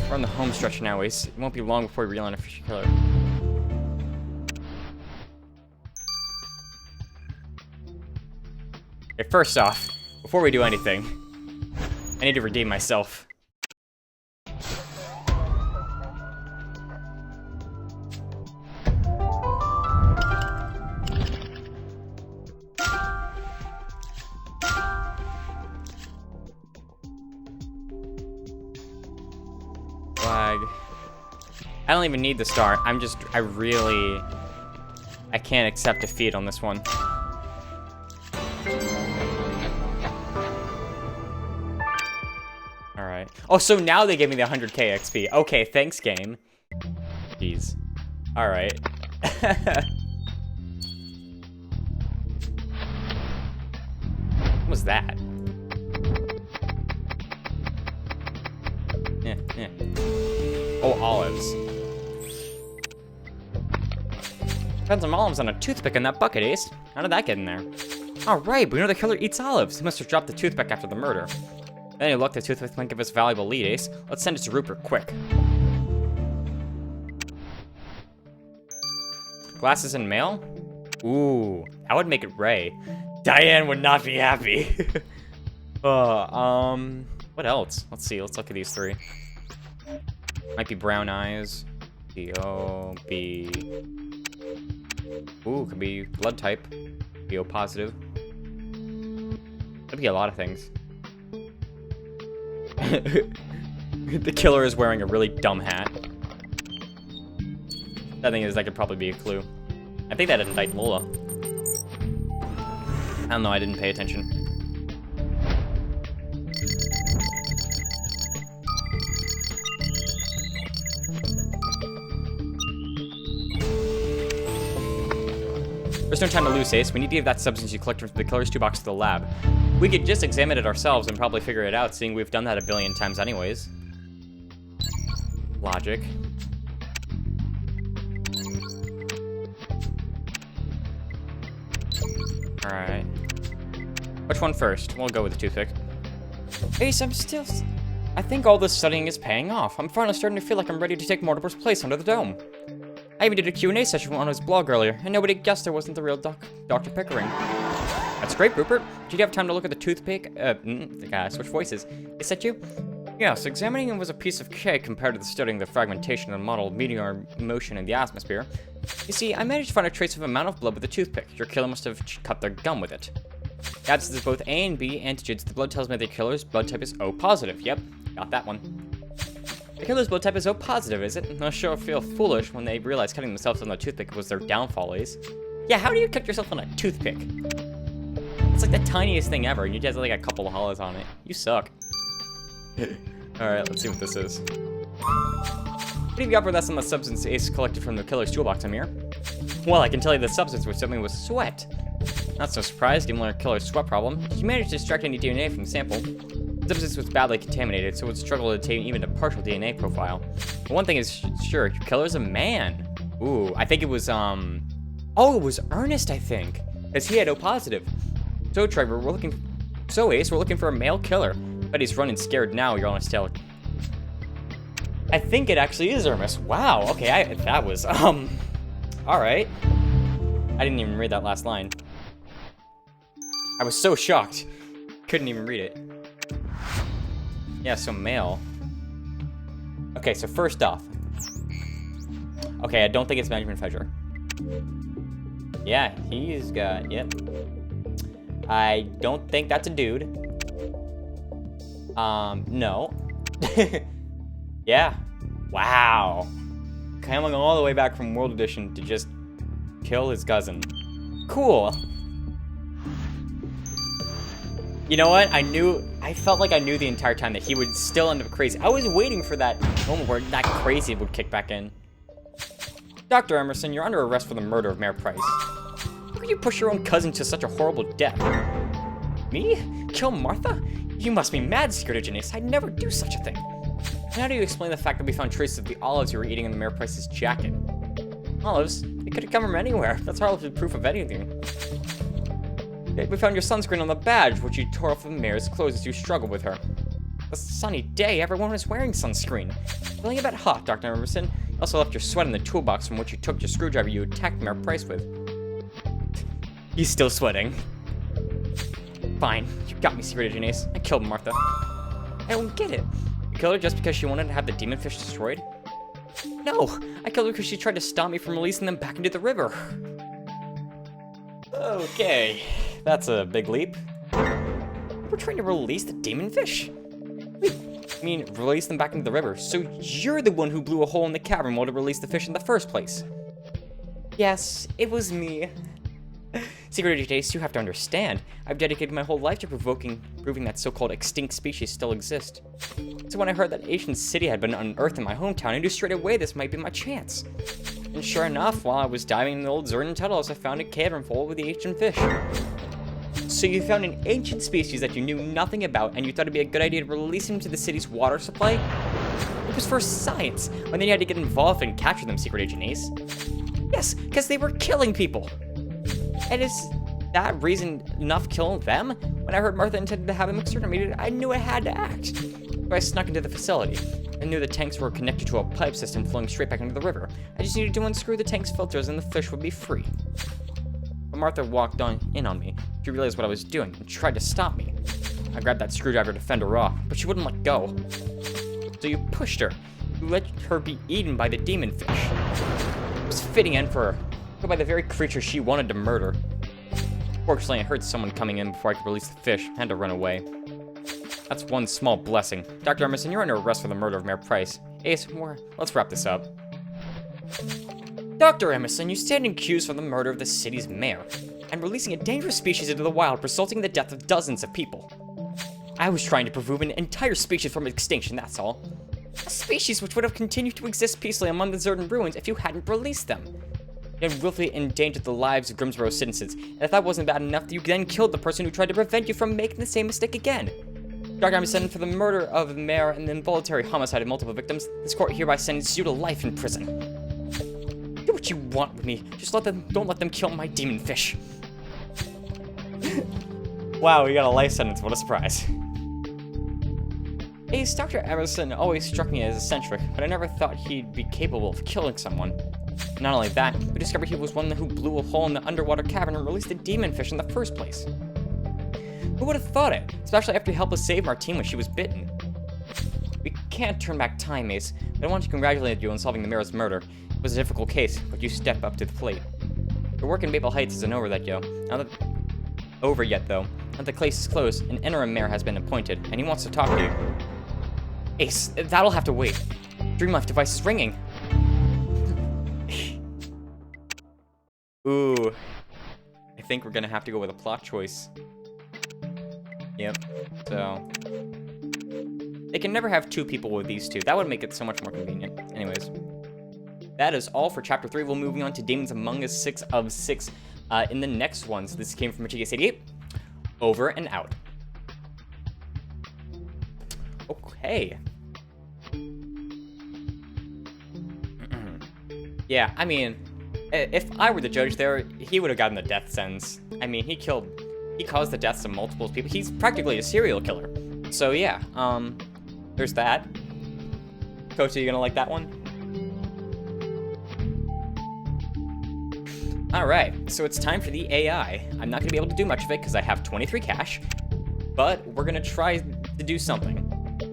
We're on the home stretch now, Ace. It won't be long before we reel on a fish killer. Okay, first off, before we do anything, I need to redeem myself. Flag. I don't even need the star. I can't accept defeat on this one. Alright. Oh, so now they gave me the 100k XP. Okay, thanks, game. Jeez. Alright. What was that? Yeah. Oh, olives. Found some olives on a toothpick in that bucket, Ace. How did that get in there? Alright, but we know the killer eats olives. He must have dropped the toothpick after the murder. Then he looked, the toothpick might give us valuable lead, Ace. Let's send it to Rupert, quick. Glasses and mail? Ooh, that would make it Ray. Diane would not be happy. What else? Let's see, let's look at these three. Might be brown eyes. B-O, B. Ooh, could be blood type. B-O positive. Could be a lot of things. The killer is wearing a really dumb hat. The thing is, that could probably be a clue. I think that indict Lola. I don't know, I didn't pay attention. There's no time to lose, Ace. We need to give that substance you collected from the killer's toolbox to the lab. We could just examine it ourselves and probably figure it out, seeing we've done that a billion times anyways. Logic. Alright. Which one first? We'll go with the toothpick. Ace, I think all this studying is paying off. I'm finally starting to feel like I'm ready to take Mortimer's place under the dome. I even did a Q&A session on his blog earlier, and nobody guessed I wasn't the real Dr. Pickering. That's great, Rupert. Did you have time to look at the toothpick? The guy switched voices. Is that you? Yes, examining it was a piece of cake compared to the studying the fragmentation and model meteor motion in the atmosphere. You see, I managed to find a trace of amount of blood with the toothpick. Your killer must have cut their gum with it. The absence of both A and B antigens, the blood tells me the killer's blood type is O positive. Yep, got that one. The killer's blood type is O positive, is it? They'll sure feel foolish when they realize cutting themselves on the toothpick was their downfall, is. Yeah, how do you cut yourself on a toothpick? It's like the tiniest thing ever, and you just have like a couple of hollows on it. You suck. Alright, let's see what this is. What have you got for that's on the substance Ace collected from the killer's toolbox, Amir? Well, I can tell you the substance was something with sweat. Not so surprised, given the killer's sweat problem. He managed to extract any DNA from the sample. The substance was badly contaminated, so it would struggle to obtain even a partial DNA profile. But one thing is sure, your killer's a man. Ooh, I think it was, oh, it was Ernest, I think. Because he had O positive. So, Trevor, Ace, we're looking for a male killer. But he's running scared now, you're honest tale. I think it actually is Ernest. Wow, okay, that was, alright. I didn't even read that last line. I was so shocked. Couldn't even read it. Yeah, so male. Okay, so first off. Okay, I don't think it's Benjamin Fletcher. Yeah, he's got, yep. I don't think that's a dude. No. Yeah. Wow. Coming all the way back from World Edition to just kill his cousin. Cool. You know what? I felt like I knew the entire time that he would still end up crazy. I was waiting for that moment where that crazy would kick back in. Dr. Emerson, you're under arrest for the murder of Mayor Price. How could you push your own cousin to such a horrible death? Me? Kill Martha? You must be mad, Secret Agent Ace. I'd never do such a thing. And how do you explain the fact that we found traces of the olives you were eating in the Mayor Price's jacket? Olives? They could have come from anywhere. That's hardly proof of anything. We found your sunscreen on the badge, which you tore off the mayor's clothes as you struggled with her. A sunny day, everyone was wearing sunscreen. Feeling a bit hot, Dr. Emerson. You also left your sweat in the toolbox from which you took your screwdriver you attacked Mayor Price with. He's still sweating. Fine, you got me, Secret Agent Ace. I killed Martha. I don't get it. You killed her just because she wanted to have the demon fish destroyed? No, I killed her because she tried to stop me from releasing them back into the river. Okay, that's a big leap. We're trying to release the demon fish? Wait, I mean, release them back into the river, so you're the one who blew a hole in the cavern wall to release the fish in the first place? Yes, it was me. Secret Agent Ace, you have to understand. I've dedicated my whole life to proving that so-called extinct species still exist. So when I heard that Ancient City had been unearthed in my hometown, I knew straight away this might be my chance. And sure enough, while I was diving in the old Zerdan tunnels, I found a cavern full with the ancient fish. So you found an ancient species that you knew nothing about, and you thought it'd be a good idea to release them to the city's water supply? It was for science, but then you had to get involved and capture them, Secret Agent Ace. Yes, because they were killing people. And is that reason enough killing them? When I heard Martha intended to have them exterminated, I knew I had to act. So I snuck into the facility. I knew the tanks were connected to a pipe system flowing straight back into the river. I just needed to unscrew the tank's filters and the fish would be free. But Martha walked in on me. She realized what I was doing and tried to stop me. I grabbed that screwdriver to fend her off, but she wouldn't let go. So you pushed her. You let her be eaten by the demon fish. It was fitting end for her. Killed by the very creature she wanted to murder. Fortunately, I heard someone coming in before I could release the fish and had to run away. That's one small blessing. Dr. Emerson, you're under arrest for the murder of Mayor Price. Ace, let's wrap this up. Dr. Emerson, you stand accused for the murder of the city's mayor and releasing a dangerous species into the wild, resulting in the death of dozens of people. I was trying to prevent an entire species from extinction, that's all. A species which would have continued to exist peacefully among the Zerdan ruins if you hadn't released them. You had willfully endangered the lives of Grimsboro citizens, and if that wasn't bad enough, you then killed the person who tried to prevent you from making the same mistake again. Dr. Emerson, for the murder of the mayor and the involuntary homicide of multiple victims, this court hereby sentences you to life in prison. Do what you want with me, just don't let them kill my demon fish. Wow, we got a life sentence. What a surprise. Ace, Dr. Emerson always struck me as eccentric, but I never thought he'd be capable of killing someone. Not only that, we discovered he was one who blew a hole in the underwater cavern and released the demon fish in the first place. Who would have thought it? Especially after he helped us save Martine when she was bitten. We can't turn back time, Ace, but I want to congratulate you on solving the Mirror's murder. It was a difficult case, but you stepped up to the plate. Your work in Maple Heights isn't over yet, though. Now that the case is closed, an interim mayor has been appointed, and he wants to talk to you. Ace, that'll have to wait. Dreamlife device is ringing. Ooh. I think we're gonna have to go with a plot choice. Yep. So they can never have two people with these two. That would make it so much more convenient. Anyways. That is all for Chapter 3. We'll moving on to Demons Among Us 6 of 6 in the next one. So this came from GS88. Over and out. Okay. Yeah, I mean, if I were the judge there, he would have gotten the death sentence. I mean, he caused the deaths of multiple people. He's practically a serial killer. So yeah, there's that. Coach, are you gonna like that one? Alright, so it's time for the AI. I'm not gonna be able to do much of it because I have 23 cash, but we're gonna try to do something.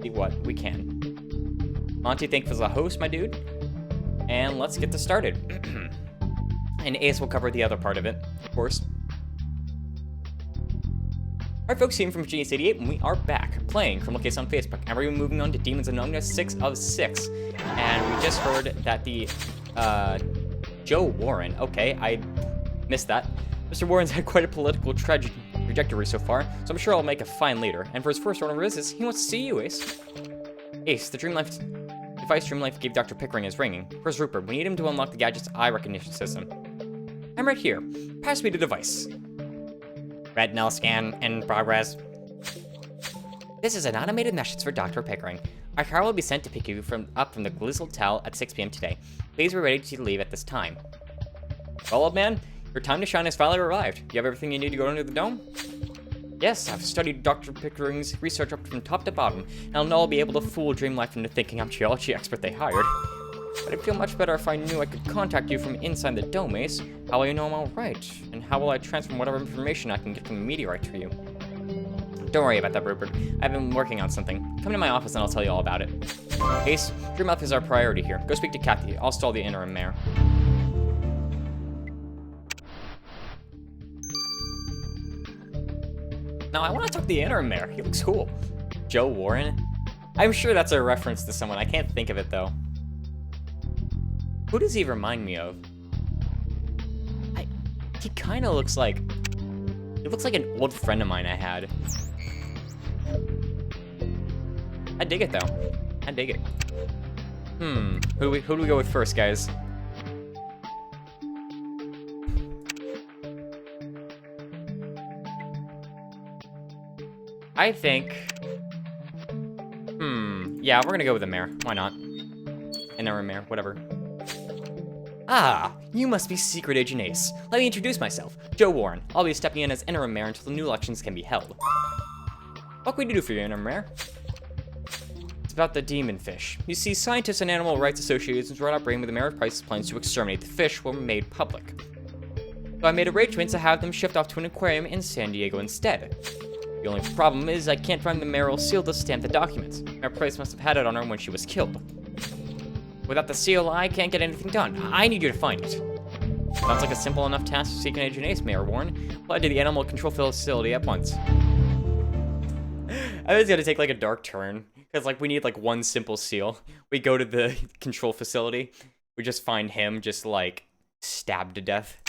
See what we can. Monty, thanks for the host, my dude. And let's get this started. And Ace will cover the other part of it, of course. Alright folks, here from Genius88, and we are back playing Criminal Case on Facebook. And we're moving on to Demons Among Us 6 of 6. And we just heard that the, Joe Warren, okay, I missed that. Mr. Warren's had quite a political trajectory so far, so I'm sure I'll make a fine leader. And for his first order of business, he wants to see you, Ace. Ace, the device Dreamlife gave Dr. Pickering is ringing. Where's Rupert? We need him to unlock the gadget's eye recognition system. I'm right here. Pass me the device. Retinal scan in progress. This is an automated message for Dr. Pickering. Our car will be sent to pick you up from the Glizzle Hotel at 6 p.m. today. Please be ready to leave at this time. Well, old man, your time to shine has finally arrived. Do you have everything you need to go into the dome? Yes, I've studied Dr. Pickering's research up from top to bottom, and I'll know I'll be able to fool Dreamlife into thinking I'm the geology expert they hired. But I'd feel much better if I knew I could contact you from inside the dome, Ace. How will you know I'm alright? And how will I transfer whatever information I can get from the meteorite to you? Don't worry about that, Rupert. I've been working on something. Come to my office and I'll tell you all about it. Ace, Dreamlife is our priority here. Go speak to Kathy. I'll stall the interim mayor. Now, I want to talk to the interim mayor. He looks cool. Joe Warren? I'm sure that's a reference to someone. I can't think of it, though. Who does he remind me of? He kind of looks like... He looks like an old friend of mine I had. I dig it, though. I dig it. Who do we go with first, guys? I think... Yeah, we're gonna go with the mayor. Why not? Interim mayor, whatever. Ah, you must be Secret Agent Ace. Let me introduce myself. Joe Warren. I'll be stepping in as interim mayor until the new elections can be held. What can we do for you, interim mayor? It's about the demon fish. You see, scientists and animal rights associations were not bringing with the Mayor of Price's plans to exterminate the fish were made public. So I made arrangements to have them shipped off to an aquarium in San Diego instead. The only problem is I can't find the mayoral seal to stamp the documents. Mayor Price must have had it on her when she was killed. Without the seal, I can't get anything done. I need you to find it. Sounds like a simple enough task to seek an Agent Ace, Mayor Warren. Apply to the animal control facility at once. I was gonna take like a dark turn, because like we need like one simple seal. We go to the control facility, we just find him just like stabbed to death.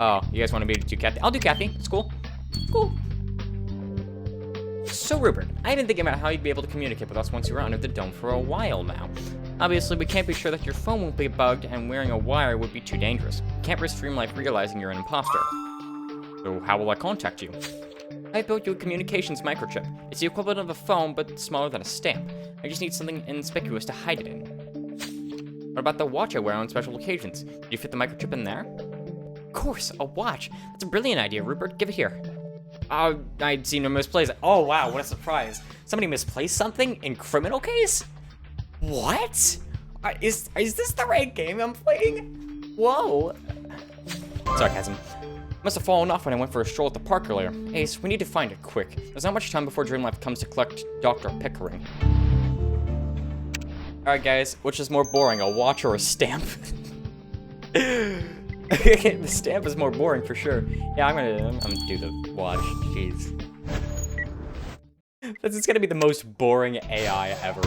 Oh, you guys want me to do Kathy? I'll do Kathy. It's cool. It's cool. So, Rupert, I've been thinking about how you'd be able to communicate with us once you're under the dome for a while now. Obviously, we can't be sure that your phone won't be bugged, and wearing a wire would be too dangerous. Can't risk Dreamlife realizing you're an imposter. So, how will I contact you? I built you a communications microchip. It's the equivalent of a phone, but smaller than a stamp. I just need something inconspicuous to hide it in. What about the watch I wear on special occasions? Did you fit the microchip in there? Of course, a watch. That's a brilliant idea, Rupert. Give it here. I seem to misplace it. Oh, wow, what a surprise. Somebody misplaced something in criminal case? What? Is this the right game I'm playing? Whoa. Sarcasm. Must have fallen off when I went for a stroll at the park earlier. Ace, we need to find it quick. There's not much time before Dreamlife comes to collect Dr. Pickering. Alright guys, which is more boring, a watch or a stamp? The stamp is more boring for sure. Yeah, I'm gonna do the watch, jeez. This is gonna be the most boring AI ever.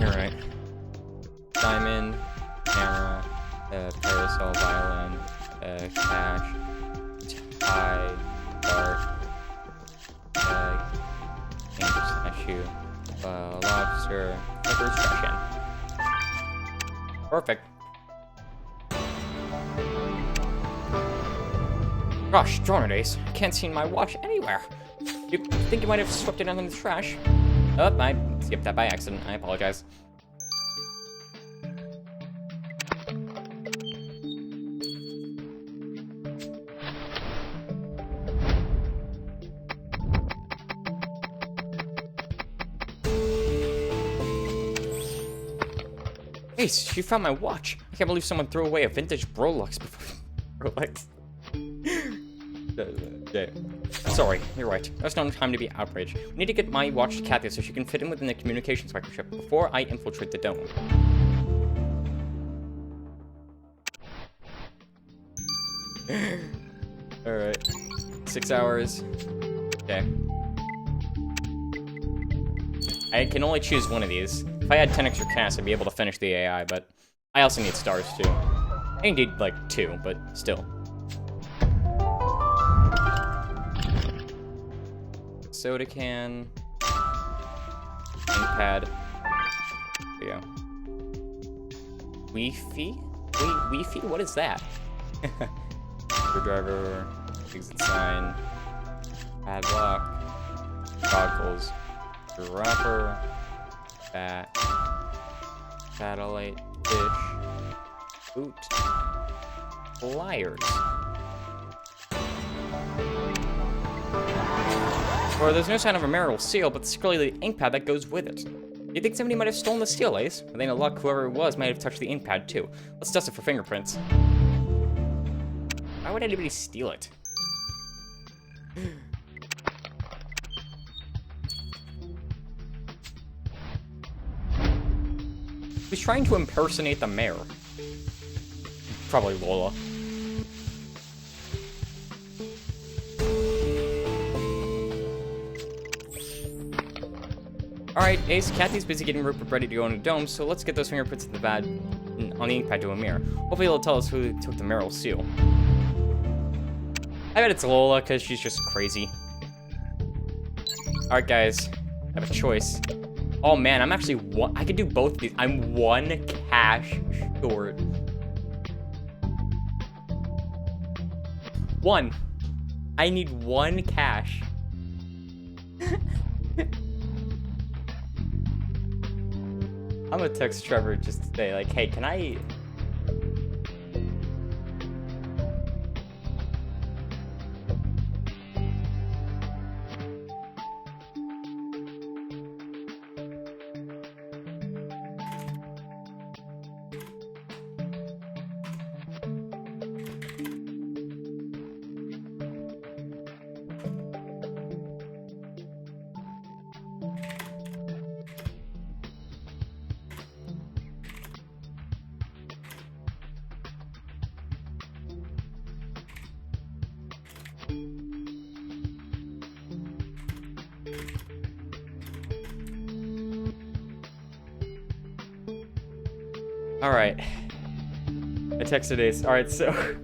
Alright. Diamond, camera, parasol, violin, cash, tie, dart, angel statue, lobster, clippers, trash can. Perfect. Gosh, darn it, Ace. I can't see my watch anywhere. You think you might have swept it under the trash? Oh, I skipped that by accident. I apologize. Ace, you found my watch. I can't believe someone threw away a vintage Rolex before. Rolex. Sorry, you're right. There's no time to be outraged. We need to get my watch to Kathy so she can fit in within the communications microchip before I infiltrate the dome. Alright. 6 hours. Okay. I can only choose one of these. If I had 10 extra casts, I'd be able to finish the AI, but I also need stars too. I need like 2, but still. Soda can. Ink pad. There we go. Wi-Fi? Wi-Fi? What is that? Screwdriver. Exit sign. Padlock. Goggles. Dropper. Bat. Satellite dish. Boot. Pliers. Or there's no sign of a marital seal, but there's clearly the ink pad that goes with it. You think somebody might have stolen the seal, Ace? With any luck, whoever it was might have touched the ink pad too. Let's dust it for fingerprints. Why would anybody steal it? Who's trying to impersonate the mayor? Probably Lola. Alright, Ace, Kathy's busy getting Rupert ready to go in the dome, so let's get those fingerprints on the ink pad to Amir. Hopefully it'll tell us who took the marital seal. I bet it's Lola, because she's just crazy. Alright, guys. I have a choice. Oh, man, I'm actually one... I could do both of these. I'm 1 cash short. 1. I need 1 cash. I'm gonna text Trevor just to say, like, hey, can I... Alright. I texted Ace. Alright, so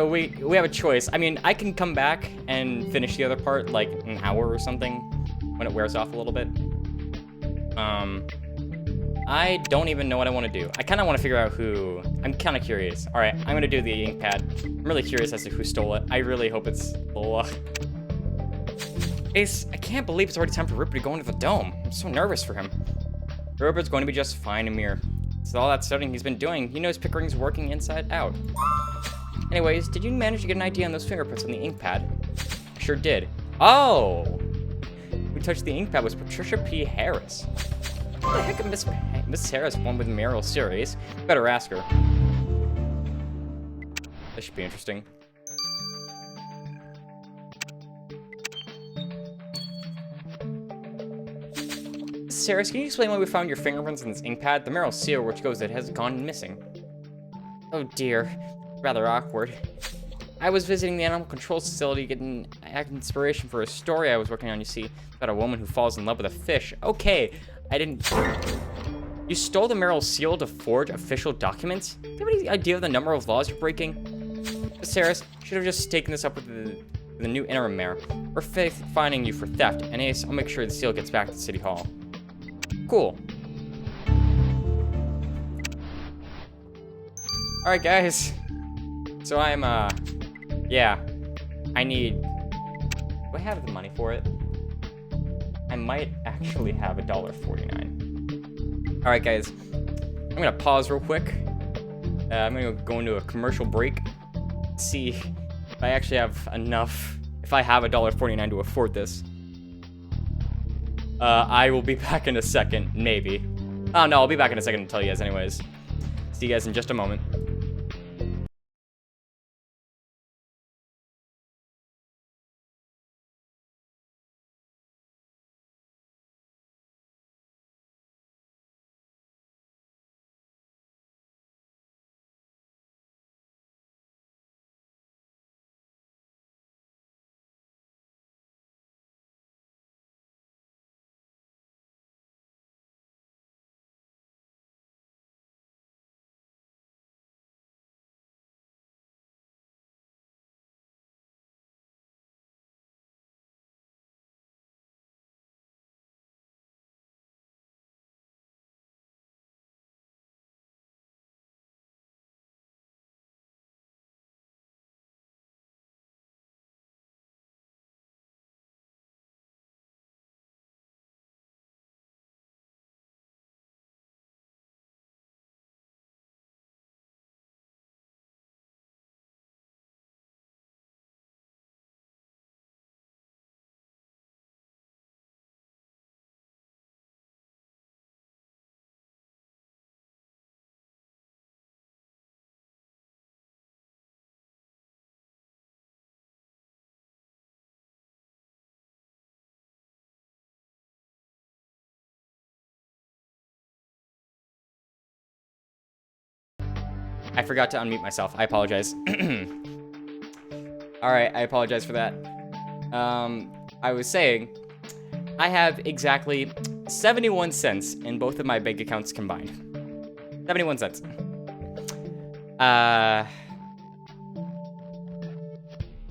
we have a choice. I mean, I can come back and finish the other part, like, an hour or something, when it wears off a little bit. I don't even know what I want to do. I kind of want to figure out who... I'm kind of curious. Alright, I'm going to do the ink pad. I'm really curious as to who stole it. I really hope it's Lola. Ace, I can't believe it's already time for Rupert to go into the dome. I'm so nervous for him. Rupert's going to be just fine, Amir. So all that studying he's been doing, he knows Pickering's working inside out. Anyways, did you manage to get an idea on those fingerprints on the ink pad? I sure did. Oh! Who touched the ink pad was Patricia P. Harris. What the heck of Miss Harris won with Meryl series? Better ask her. This should be interesting. Miss Harris, can you explain why we found your fingerprints in this ink pad? The Meryl seal, which goes it has gone missing. Oh dear, rather awkward. I was visiting the animal control facility getting inspiration for a story I was working on, you see, about a woman who falls in love with a fish. Okay, I didn't... You stole the Meryl seal to forge official documents? Do you have any idea of the number of laws you're breaking? Miss Harris, should have just taken this up with the new interim mayor. We're fining you for theft, and Ace, I'll make sure the seal gets back to City Hall. Cool. Alright, guys. So I'm, yeah. I need... Do I have the money for it? I might actually have $1.49. Alright, guys. I'm gonna pause real quick. I'm gonna go into a commercial break. See if I actually have enough. If I have $1.49 to afford this. I will be back in a second, maybe. Oh no, I'll be back in a second to tell you guys anyways. See you guys in just a moment. I forgot to unmute myself. I apologize. Alright, I apologize for that. I was saying, I have exactly 71 cents in both of my bank accounts combined. 71 cents.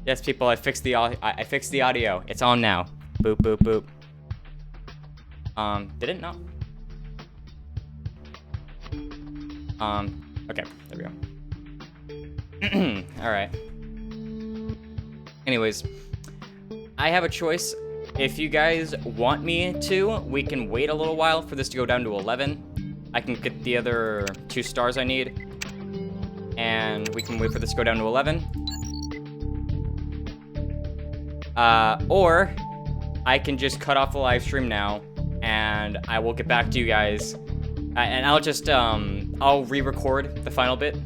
Yes, people, I fixed the audio. It's on now. Boop, boop, boop. Did it not? Okay, there we go. Alright. Anyways, I have a choice. If you guys want me to, we can wait a little while for this to go down to 11. I can get the other 2 stars I need. And we can wait for this to go down to 11. Or I can just cut off the live stream now, and I will get back to you guys. And I'll just, I'll re-record the final bit.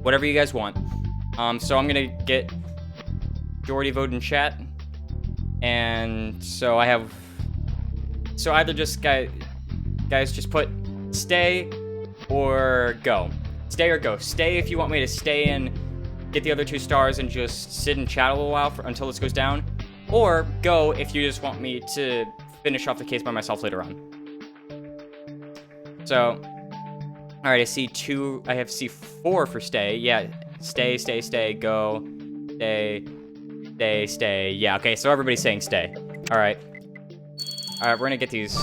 Whatever you guys want. So I'm gonna get majority vote in chat. And so I have, so either just guys just put stay or go. Stay or go. Stay if you want me to stay and get the other 2 stars and just sit and chat a little while until this goes down. Or go if you just want me to finish off the case by myself later on. So, alright, I see 2, I have C4 for stay. Yeah, stay, stay, stay, go, stay, stay, stay. Yeah, okay, so everybody's saying stay. Alright. Alright, we're gonna get these,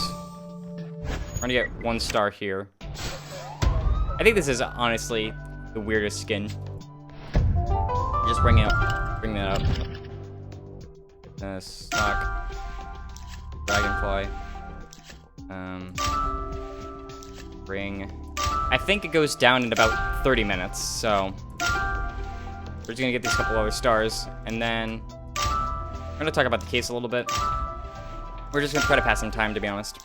we're gonna get 1 star here. I think this is honestly the weirdest skin. Just bring that up. Stock. Dragonfly. Ring. I think it goes down in about 30 minutes, so we're just gonna get these couple other stars, and then I'm gonna talk about the case a little bit. We're just gonna try to pass some time, to be honest.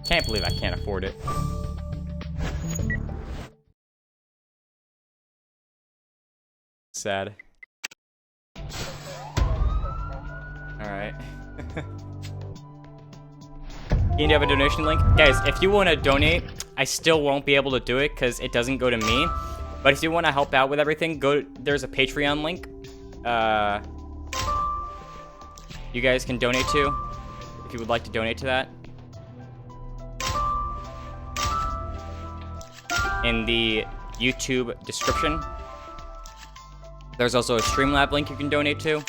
Can't believe I can't afford it. Sad. Alright. You have a donation link? Guys, if you want to donate, I still won't be able to do it because it doesn't go to me. But if you want to help out with everything, there's a Patreon link. You guys can donate to, if you would like to donate to that. In the YouTube description. There's also a Streamlab link you can donate to.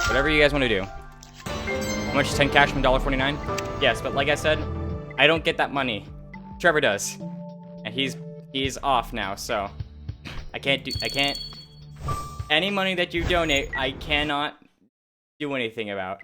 Whatever you guys want to do. How much is 10 cash from $1.49? Yes, but like I said, I don't get that money. Trevor does. And he's off now, so I can't. Any money that you donate, I cannot do anything about.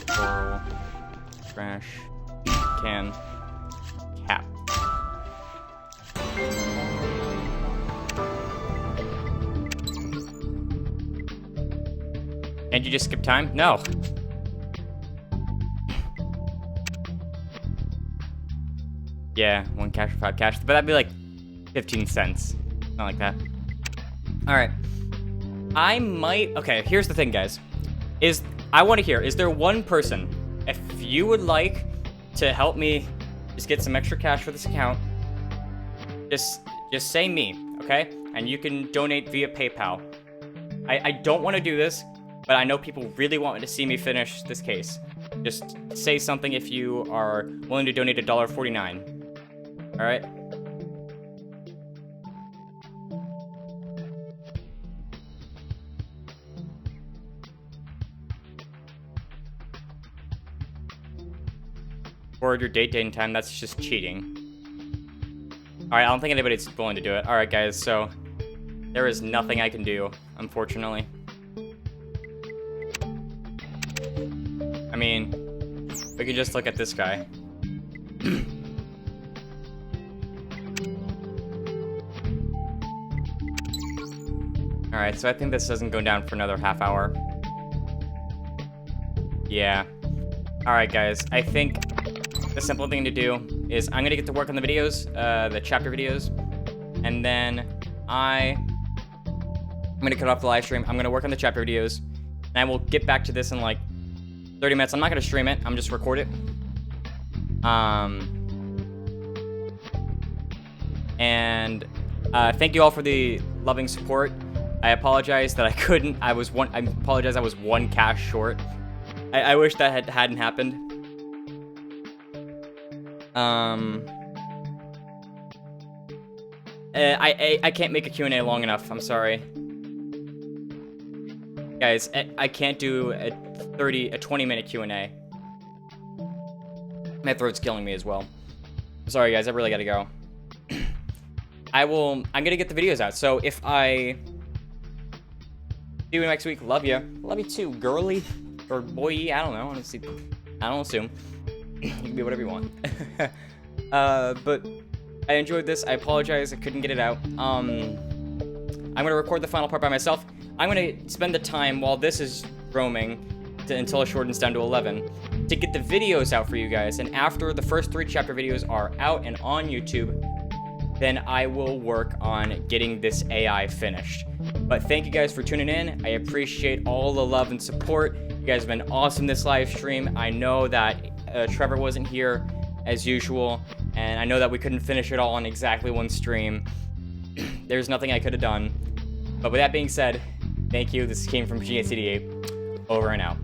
Coral, trash, can, cap. And you just skip time? No. Yeah, 1 cash for 5 cash, but that'd be like 15 cents. Not like that. Alright. I might... Okay, here's the thing, guys. I want to hear, is there one person, if you would like to help me just get some extra cash for this account, just say me, okay? And you can donate via PayPal. I don't want to do this, but I know people really want to see me finish this case. Just say something if you are willing to donate $1.49. Alright? Forward your date and time, that's just cheating. Alright, I don't think anybody's willing to do it. Alright, guys, so there is nothing I can do, unfortunately. I mean, we can just look at this guy. Alright, so I think this doesn't go down for another half hour. Yeah. Alright, guys, I think the simple thing to do is I'm gonna get to work on the videos, the chapter videos, and then I'm gonna cut off the live stream. I'm gonna work on the chapter videos, and I will get back to this in like 30 minutes. I'm not gonna stream it. I'm just record it. And thank you all for the loving support. I apologize that I couldn't. I apologize. I was 1 cash short. I wish that hadn't happened. I can't make a Q&A long enough. I'm sorry. Guys, I can't do a 20-minute Q&A. My throat's killing me as well. Sorry, guys. I really gotta go. I'm gonna get the videos out. So if I see you next week, love you. Love you too, girly. Or boy, I don't know. Honestly, I don't assume. You can be whatever you want. But I enjoyed this. I apologize I couldn't get it out. I'm gonna record the final part by myself. I'm gonna spend the time while this is roaming until it shortens down to 11 to get the videos out for you guys. And after the first 3 chapter videos are out and on YouTube, then I will work on getting this AI finished. But thank you guys for tuning in. I appreciate all the love and support. You guys have been awesome this live stream. I know that Trevor wasn't here as usual, and I know that we couldn't finish it all on exactly 1 stream. There's nothing I could have done. But with that being said, thank you. This came from GS88. Over and out.